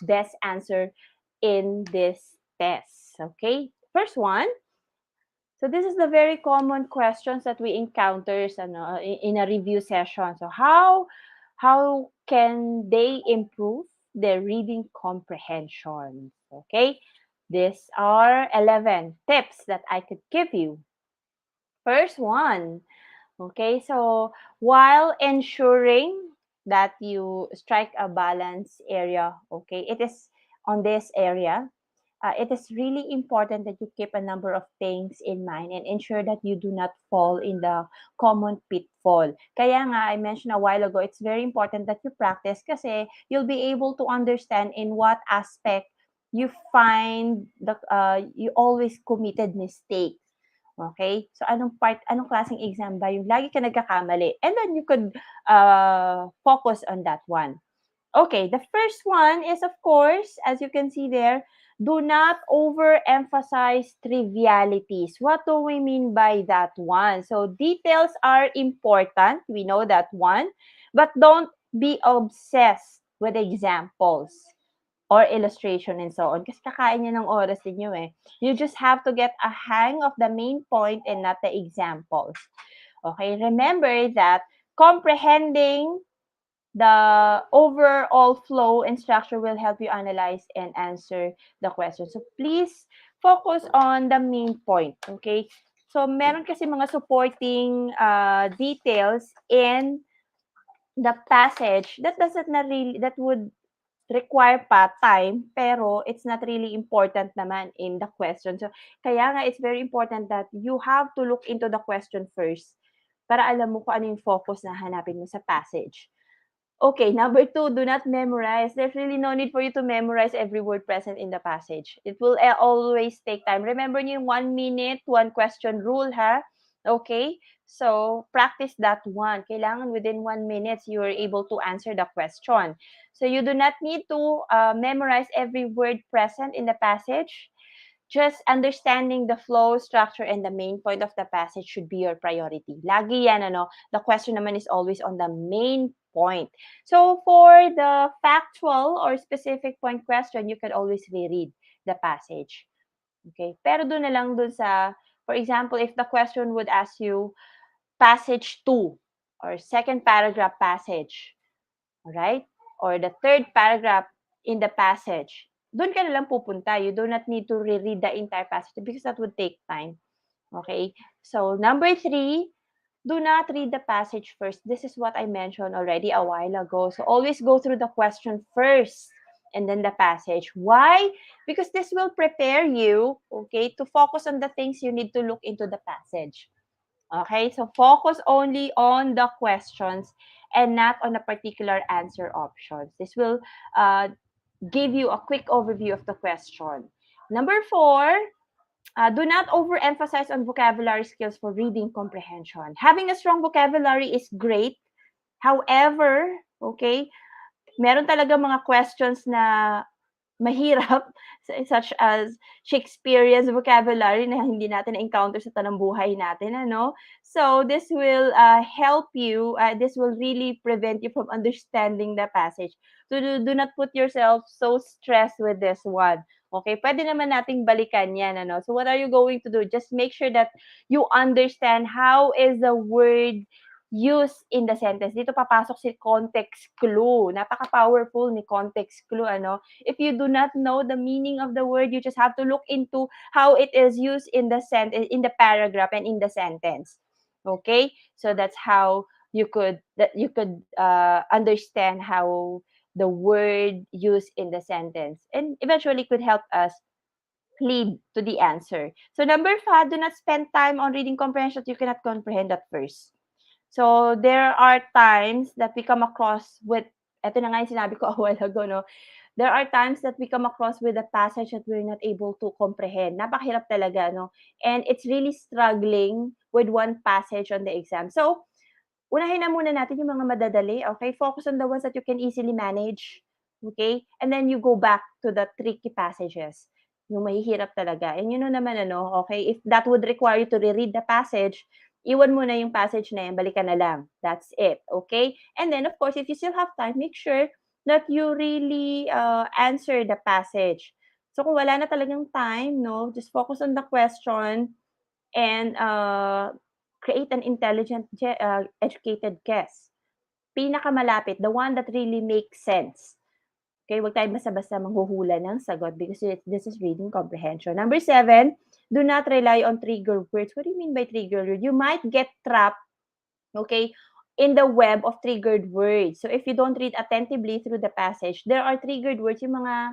best answer in this test, okay? First one, so this is the very common questions that we encounter in a review session. So how can they improve their reading comprehension? Okay, these are 11 tips that I could give you. First one, okay, so while ensuring that you strike a balance area, okay, it is on this area, it is really important that you keep a number of things in mind and ensure that you do not fall in the common pitfall. Kaya nga, I mentioned a while ago, it's very important that you practice kasi you'll be able to understand in what aspect you find you always committed mistakes. Okay? So, anong klaseng exam ba yung lagi ka nagkakamali? And then you could focus on that one. Okay, the first one is, of course, as you can see there, do not overemphasize trivialities. What do we mean by that one? So, details are important. We know that one. But don't be obsessed with examples or illustration and so on. Kasi kakain niya ng oras ninyo eh. You just have to get a hang of the main point and not the examples. Okay, remember that comprehending the overall flow and structure will help you analyze and answer the question. So please focus on the main point, okay? So meron kasi mga supporting details in the passage that would require pa time, pero it's not really important naman in the question. So kaya nga it's very important that you have to look into the question first para alam mo kung ano yung focus na hanapin mo sa passage. Okay, number 2, do not memorize. There's really no need for you to memorize every word present in the passage. It will always take time. Remember niyo yung 1 minute, 1 question rule, ha? Okay? So, practice that one. Kailangan within 1 minute, you are able to answer the question. So, you do not need to memorize every word present in the passage. Just understanding the flow, structure, and the main point of the passage should be your priority. Lagi yan, the question naman is always on the main point. So for the factual or specific point question, you can always reread the passage. Okay? Pero doon na lang doon sa, for example, if the question would ask you passage 2 or second paragraph passage, alright? Or the third paragraph in the passage, doon ka na lang pupunta. You do not need to reread the entire passage because that would take time. Okay? So, number 3, do not read the passage first. This is what I mentioned already a while ago. So, always go through the question first and then the passage. Why? Because this will prepare you, okay, to focus on the things you need to look into the passage. Okay? So, focus only on the questions and not on a particular answer options. This will give you a quick overview of the question. Number 4, Do not overemphasize on vocabulary skills for reading comprehension. Having a strong vocabulary is great. However, okay, meron talaga mga questions na mahirap, such as Shakespearean vocabulary na hindi natin na-encounter sa tanang buhay natin, ano? So, this will help you, this will really prevent you from understanding the passage. So, do not put yourself so stressed with this one. Okay, pwede naman nating balikan yan, ano? So, what are you going to do? Just make sure that you understand how is the word use in the sentence. Dito papasok si context clue. Napaka-powerful ni context clue, ano? If you do not know the meaning of the word, you just have to look into how it is used in the in the paragraph and in the sentence. Okay? So that's how you could understand how the word used in the sentence, and eventually could help us lead to the answer. So number 5, do not spend time on reading comprehension that you cannot comprehend at first. So, there are times that we come across with, eto na nga yung sinabi ko a while ago, no? There are times that we come across with a passage that we're not able to comprehend. Napakahirap talaga, no? And it's really struggling with one passage on the exam. So, unahin na muna natin yung mga madadali, okay? Focus on the ones that you can easily manage, okay? And then you go back to the tricky passages, yung mahihirap talaga. And you know naman, ano, okay, if that would require you to reread the passage, iwan mo na yung passage na yan, balikan na lang. That's it, okay? And then, of course, if you still have time, make sure that you really answer the passage. So, kung wala na talagang time, no, just focus on the question and create an intelligent, educated guess. Pinakamalapit, the one that really makes sense. Okay, wag tayo basta-basta manghuhula ng sagot because this is reading comprehension. Number 7, do not rely on trigger words. What do you mean by trigger word? You might get trapped, okay, in the web of triggered words. So if you don't read attentively through the passage, there are triggered words, yung mga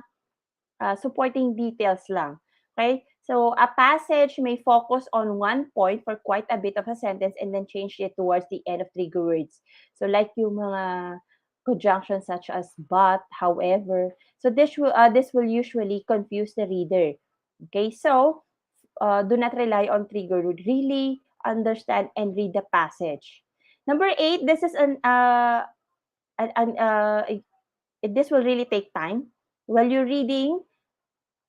supporting details lang. Okay? So a passage may focus on one point for quite a bit of a sentence and then change it towards the end of trigger words. So like yung mga conjunctions such as but, however. So this will usually confuse the reader. Okay? So do not rely on trigger word. Really understand and read the passage. Number 8, this is this will really take time. While you're reading,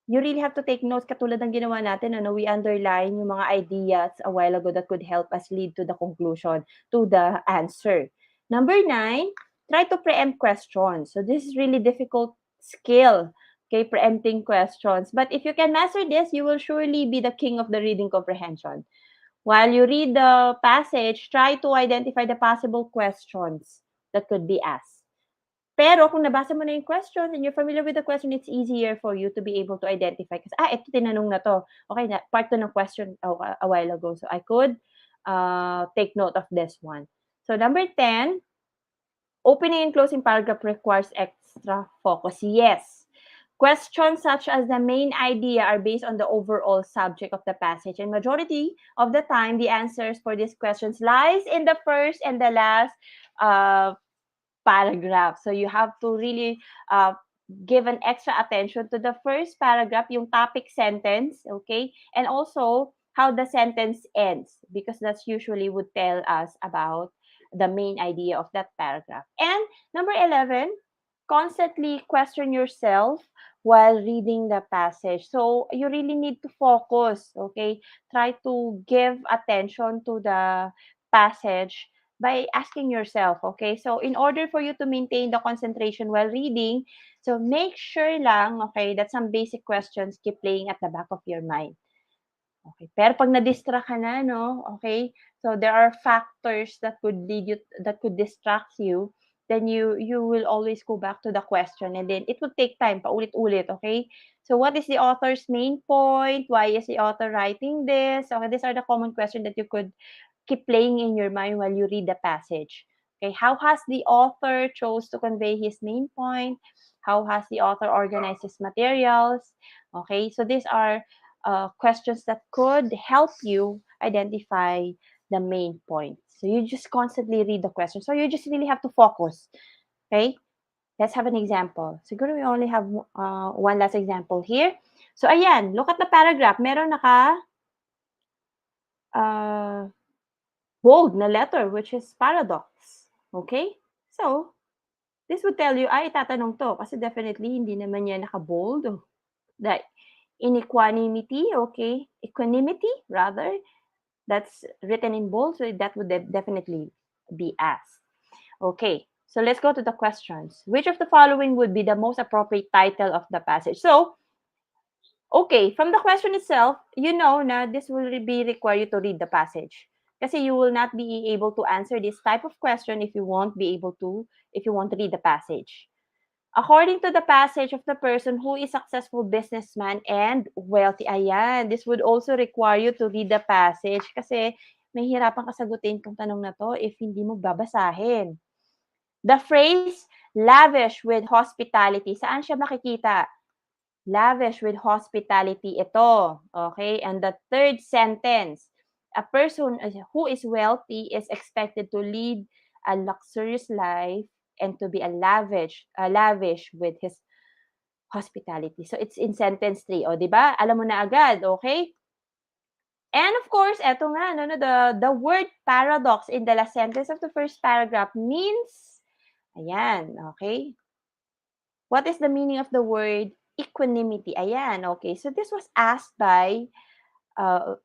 you really have to take notes katulad ng ginawa natin, ano, we underline yung mga ideas a while ago that could help us lead to the conclusion, to the answer. Number 9, try to preempt questions. So this is really difficult skill, okay, preempting questions. But if you can master this, you will surely be the king of the reading comprehension. While you read the passage, try to identify the possible questions that could be asked. Pero kung nabasa mo na yung question and you're familiar with the question, it's easier for you to be able to identify. Kasi, ito tinanong na to. Okay, part to ng question a while ago. So, I could take note of this one. So, number 10, opening and closing paragraph requires extra focus. Yes. Questions such as the main idea are based on the overall subject of the passage. And majority of the time, the answers for these questions lies in the first and the last paragraph. So you have to really give an extra attention to the first paragraph, yung topic sentence, okay? And also how the sentence ends, because that's usually would tell us about the main idea of that paragraph. And number 11, constantly question yourself while reading the passage. So you really need to focus, okay? Try to give attention to the passage by asking yourself, okay? So in order for you to maintain the concentration while reading, so make sure lang, okay, that some basic questions keep playing at the back of your mind. Okay, pero pag na-distract ka na, no, okay, so there are factors that could lead you, that could distract you, then you will always go back to the question and then it will take time, paulit-ulit, okay? So what is the author's main point? Why is the author writing this? Okay, these are the common questions that you could keep playing in your mind while you read the passage. Okay, how has the author chose to convey his main point? How has the author organized his materials? Okay, so these are questions that could help you identify the main point. So you just constantly read the question. So you just really have to focus. Okay, let's have an example. Siguro we only have one last example here. So, ayan, look at the paragraph. Meron bold na letter, which is paradox. Okay? So, this would tell you, tatanong to. Kasi definitely, hindi naman yan naka-bold. The inequanimity, okay? Equanimity, rather. That's written in bold, so that would definitely be asked. Okay, so let's go to the questions. Which of the following would be the most appropriate title of the passage? So, okay, from the question itself, you know na this will be require you to read the passage. Kasi you will not be able to answer this type of question if you want to read the passage. According to the passage of the person who is successful businessman and wealthy. Ayan, this would also require you to read the passage kasi may hirapan ka sagutin tong tanong na to if hindi mo babasahin. The phrase, lavish with hospitality, saan siya makikita? Lavish with hospitality ito. Okay? And the third sentence, a person who is wealthy is expected to lead a luxurious life and to be lavish with his hospitality. So it's in sentence 3. O, di ba? Alam mo na agad, okay? And of course, eto nga, the word paradox in the last sentence of the first paragraph means, ayan, okay? What is the meaning of the word equanimity? Ayan, okay. So this was asked by,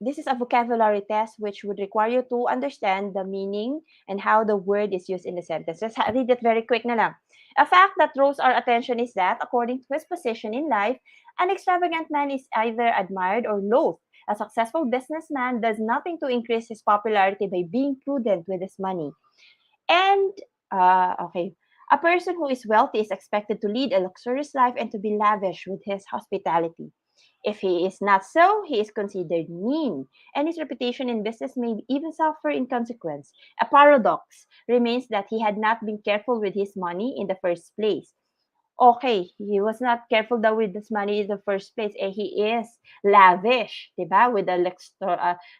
this is a vocabulary test which would require you to understand the meaning and how the word is used in the sentence. Let's read it very quick na lang. A fact that draws our attention is that, according to his position in life, an extravagant man is either admired or loathed. A successful businessman does nothing to increase his popularity by being prudent with his money. And, okay, a person who is wealthy is expected to lead a luxurious life and to be lavish with his hospitality. If he is not so, he is considered mean, and his reputation in business may even suffer in consequence. A paradox remains that he had not been careful with his money in the first place. Okay, he was not careful daw with his money in the first place. He is lavish, diba? With a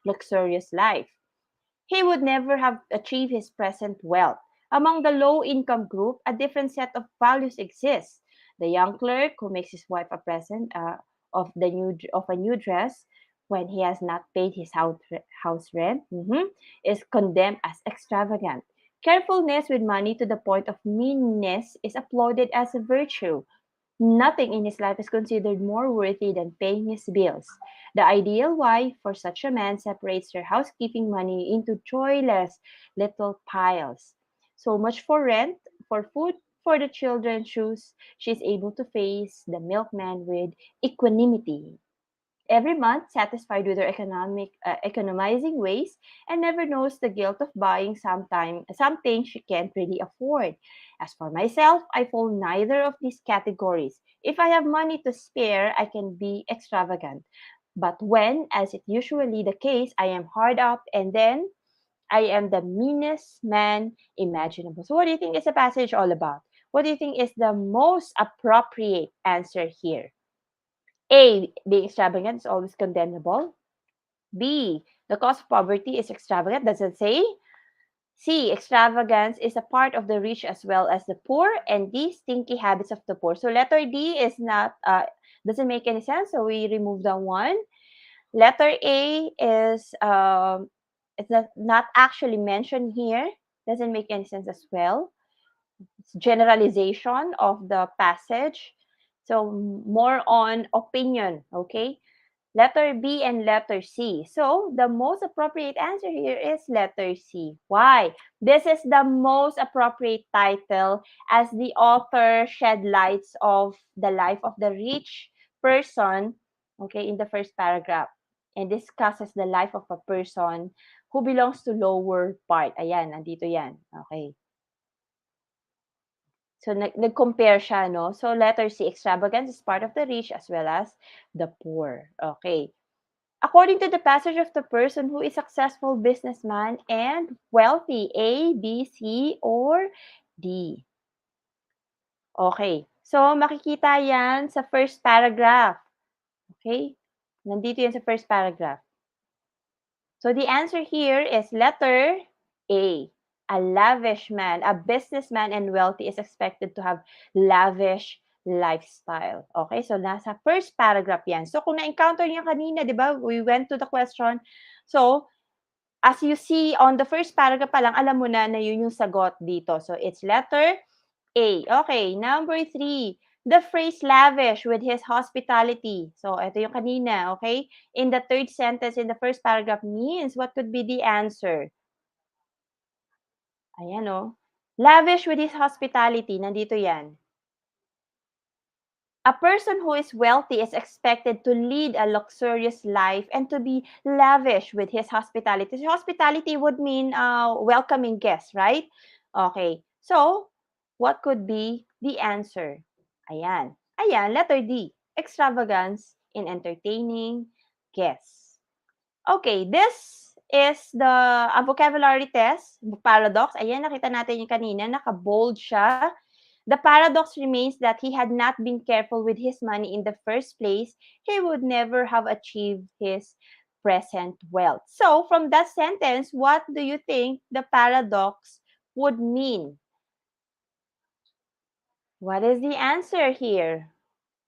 luxurious life. He would never have achieved his present wealth. Among the low-income group, a different set of values exists. The young clerk who makes his wife a present of a new dress when he has not paid his house rent is condemned as extravagant. Carefulness with money to the point of meanness is applauded as a virtue. Nothing in his life is considered more worthy than paying his bills. The ideal wife for such a man separates her housekeeping money into joyless little piles. So much for rent, for food, for the children's shoes. She is able to face the milkman with equanimity every month, satisfied with her economizing ways, and never knows the guilt of buying something she can't really afford. As for myself, I fall neither of these categories. If I have money to spare, I can be extravagant. But when, as is usually the case, I am hard up and then I am the meanest man imaginable. So what do you think is the passage all about? What do you think is the most appropriate answer here? A, being extravagant is always condemnable. B, the cause of poverty is extravagant. Does it say? C, extravagance is a part of the rich as well as the poor. And D, stinky habits of the poor. So letter D is not, doesn't make any sense. So we remove that one. Letter A is, it's not actually mentioned here. Doesn't make any sense as well. It's generalization of the passage. So more on opinion, okay? Letter B and letter C. So the most appropriate answer here is letter C. Why? This is the most appropriate title as the author shed lights of the life of the rich person, okay, in the first paragraph, and discusses the life of a person who belongs to lower part. Ayan, nandito yan. Okay. So, nag-compare siya, no? So, letter C, extravagance is part of the rich as well as the poor. Okay. According to the passage of the person who is successful businessman and wealthy, A, B, C, or D. Okay. So, makikita yan sa first paragraph. Okay? Nandito yan sa first paragraph. So, the answer here is letter A. A lavish man, a businessman and wealthy is expected to have lavish lifestyle. Okay, so nasa first paragraph yan. So kung na-encounter niyo kanina, di ba, we went to the question. So, as you see on the first paragraph pa lang, alam mo na yun yung sagot dito. So, it's letter A. Okay, number 3. The phrase lavish with his hospitality. So, ito yung kanina, okay? In the third sentence, in the first paragraph means, what could be the answer? Ayan, oh. Lavish with his hospitality. Nandito yan. A person who is wealthy is expected to lead a luxurious life and to be lavish with his hospitality. So hospitality would mean welcoming guests, right? Okay. So, what could be the answer? Ayan. Ayan, letter D. Extravagance in entertaining guests. Okay, this is the vocabulary test, paradox. Ayan, nakita natin yung kanina, naka-bold siya. The paradox remains that he had not been careful with his money in the first place, he would never have achieved his present wealth. So, from that sentence, what do you think the paradox would mean? What is the answer here?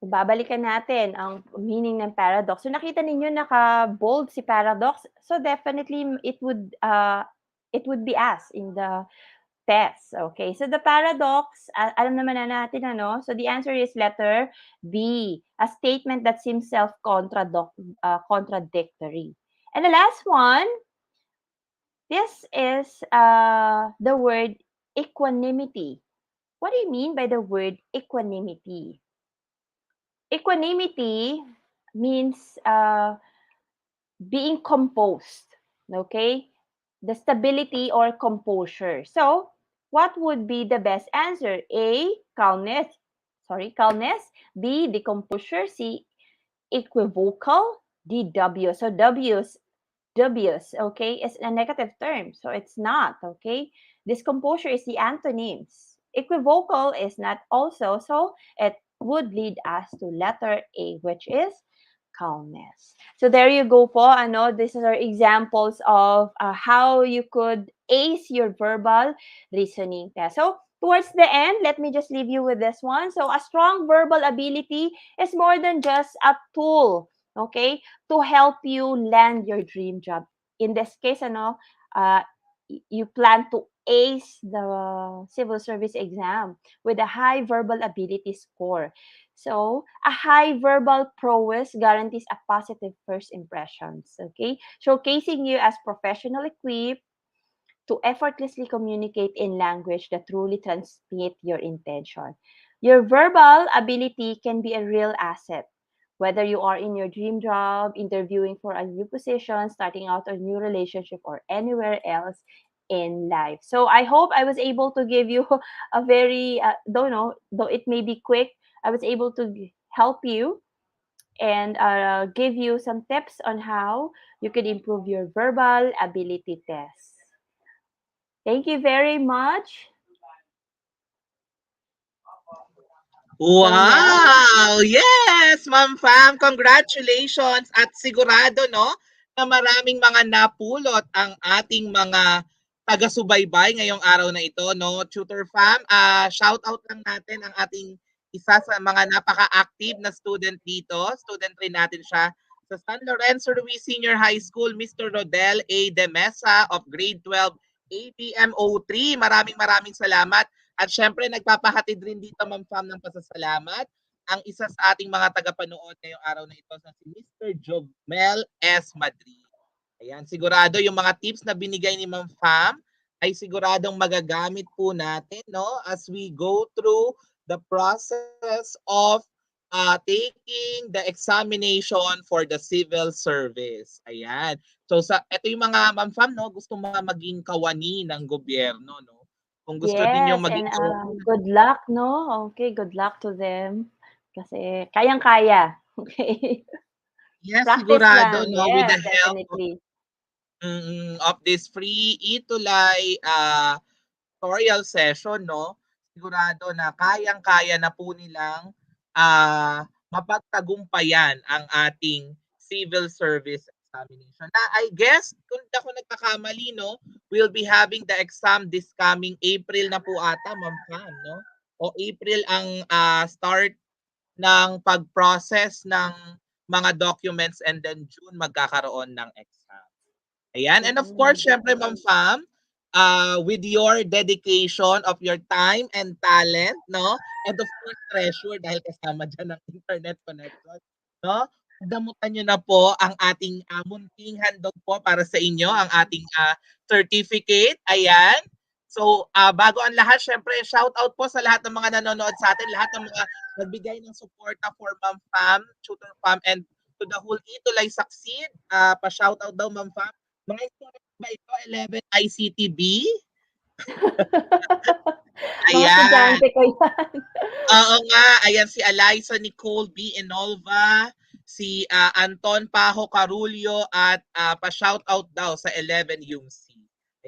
Babalikan natin ang meaning ng paradox. So, nakita ninyo naka-bold si paradox. So, definitely, it would be asked in the test. Okay, so the paradox, alam naman na natin, ano? So the answer is letter B, a statement that seems self-contradictory. And the last one, this is the word equanimity. What do you mean by the word equanimity? Equanimity means being composed, okay? The stability or composure. So, what would be the best answer? A, calmness. Calmness. B, the composure. C, equivocal. D, dubious. So, dubious, okay, is a negative term. So, it's not, okay? Discomposure is the antonyms. Equivocal is not also. So, it would lead us to letter A, which is calmness. So there you go po. These are examples of how you could ace your verbal reasoning test. So towards the end, let me just leave you with this one. So a strong verbal ability is more than just a tool, okay, to help you land your dream job. In this case, you plan to ace the civil service exam with a high verbal ability score. So, a high verbal prowess guarantees a positive first impressions, okay? Showcasing you as professional equipped to effortlessly communicate in language that truly transmit your intention. Your verbal ability can be a real asset, whether you are in your dream job, interviewing for a new position, starting out a new relationship, or anywhere else in life. So I hope I was able to give you a very, though it may be quick, I was able to help you and give you some tips on how you could improve your verbal ability test. Thank you very much. Danielle? Wow! Yes, Ma'am Fam, congratulations at sigurado no na maraming mga napulot ang ating mga taga-subaybay ngayong araw na ito, no? Tutor Fam, shout out lang natin ang ating isa sa mga napaka-active na student dito. Student rin natin siya sa San Lorenzo Ruiz Senior High School, Mr. Rodel A. De Mesa of Grade 12 ABMO3. Maraming salamat. At syempre, nagpapahatid rin dito, Ma'am Fam, ng pasasalamat ang isa sa ating mga tagapanood ngayong araw na ito na si Mr. Jomel S. Madrid. Ayan, sigurado yung mga tips na binigay ni Ma'am Fam ay siguradong magagamit po natin, no, as we go through the process of taking the examination for the civil service. Ayan. So ito yung mga Ma'am Fam, no, gusto mga maging kawani ng gobyerno, no. Kung gusto din yung Yes, maging and good luck, no? Okay, good luck to them. Kasi kayang-kaya. Okay. yes, Practice sigurado, lang. no, with the Yes, help definitely. of this free ETUlay tutorial session, no, sigurado na kayang-kaya na po nilang mapagtagumpayan ang ating civil service examination. Na I guess, kung ako nagkakamali, no, we'll be having the exam this coming April na po ata, Ma'am Fam, no? O April ang start ng pag-process ng mga documents and then June magkakaroon ng exam. Ayan. And of course, syempre, Ma'am Fam, with your dedication of your time and talent, no? And of course, treasure dahil kasama dyan ang internet connection, no? Damutan nyo na po ang ating munting handog po para sa inyo, ang ating certificate. Ayan. So, bago ang lahat, syempre, shout out po sa lahat ng mga nanonood sa atin, lahat ng mga nagbigay ng suporta for Ma'am Fam, Tutor Fam, and to the whole ETUlay SACSEED. Pa-shout out daw, Ma'am Fam. Mga students ba ito? 11 ICTB? Mga Ayan. estudyante ko yan. Oo nga. Ayan si Eliza Nicole B. Enolva, si Anton Pajo Carulio, at pa-shoutout daw sa 11 UMC.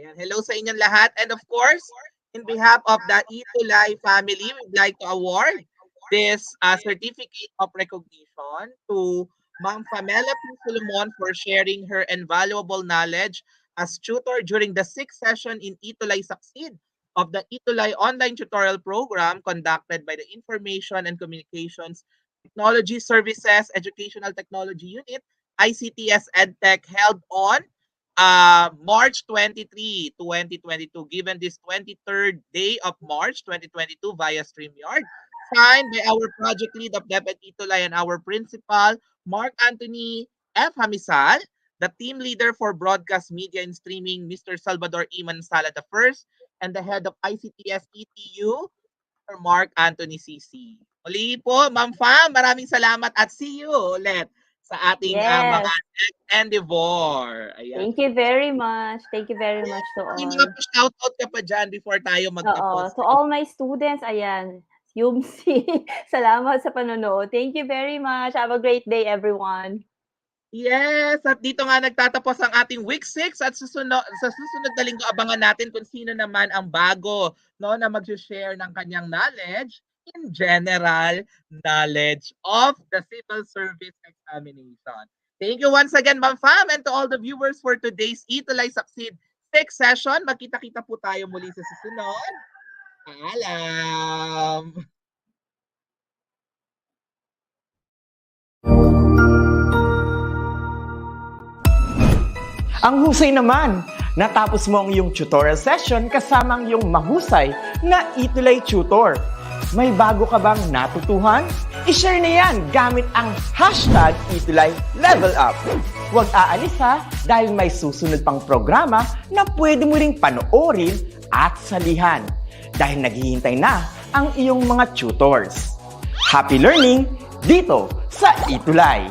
Ayan. Hello sa inyong lahat. And of course, in behalf of the ETUlay family, we'd like to award this certificate of recognition to Ma'am Pamela P. Solomon for sharing her invaluable knowledge as tutor during the 6th session in ETUlay SACSEED of the ETUlay online tutorial program conducted by the Information and Communications Technology Services Educational Technology Unit, ICTS EdTech, held on March 23, 2022, given this 23rd day of March 2022 via StreamYard, signed by our project lead of DepEd ETUlay and our principal, Mark Anthony F. Hamisal, the team leader for broadcast media and streaming, Mr. Salvador Iman Sala I, and the head of ICTS ETU, Mr. Mark Anthony CC. Muli po, Ma'am Fam, maraming salamat at see you ulit sa ating mga next endeavor. Ayan. Thank you very much. Thank you very much to all. May mga shoutout ka pa dyan before tayo magtapos. To all my students, ayan, Yumsi, salamat sa panonood. Thank you very much. Have a great day, everyone. Yes, at dito nga nagtatapos ang ating week 6 at sa susunod na linggo abangan natin kung sino naman ang bago, no, na mag-share ng kanyang knowledge in general knowledge of the civil service examination. Thank you once again, Ma'am Fam, and to all the viewers for today's ETUlay SACSEED 6th session. Magkita-kita po tayo muli sa susunod. Paalam! Ang husay naman! Natapos mo ang iyong tutorial session kasama ang iyong mahusay na ETUlay tutor. May bago ka bang natutuhan? I-share na yan gamit ang hashtag #ETUlayLevelUp. Huwag aalis ha, dahil may susunod pang programa na pwede mo ring panoorin at salihan. Dahil naghihintay na ang iyong mga tutors. Happy learning dito sa ETUlay!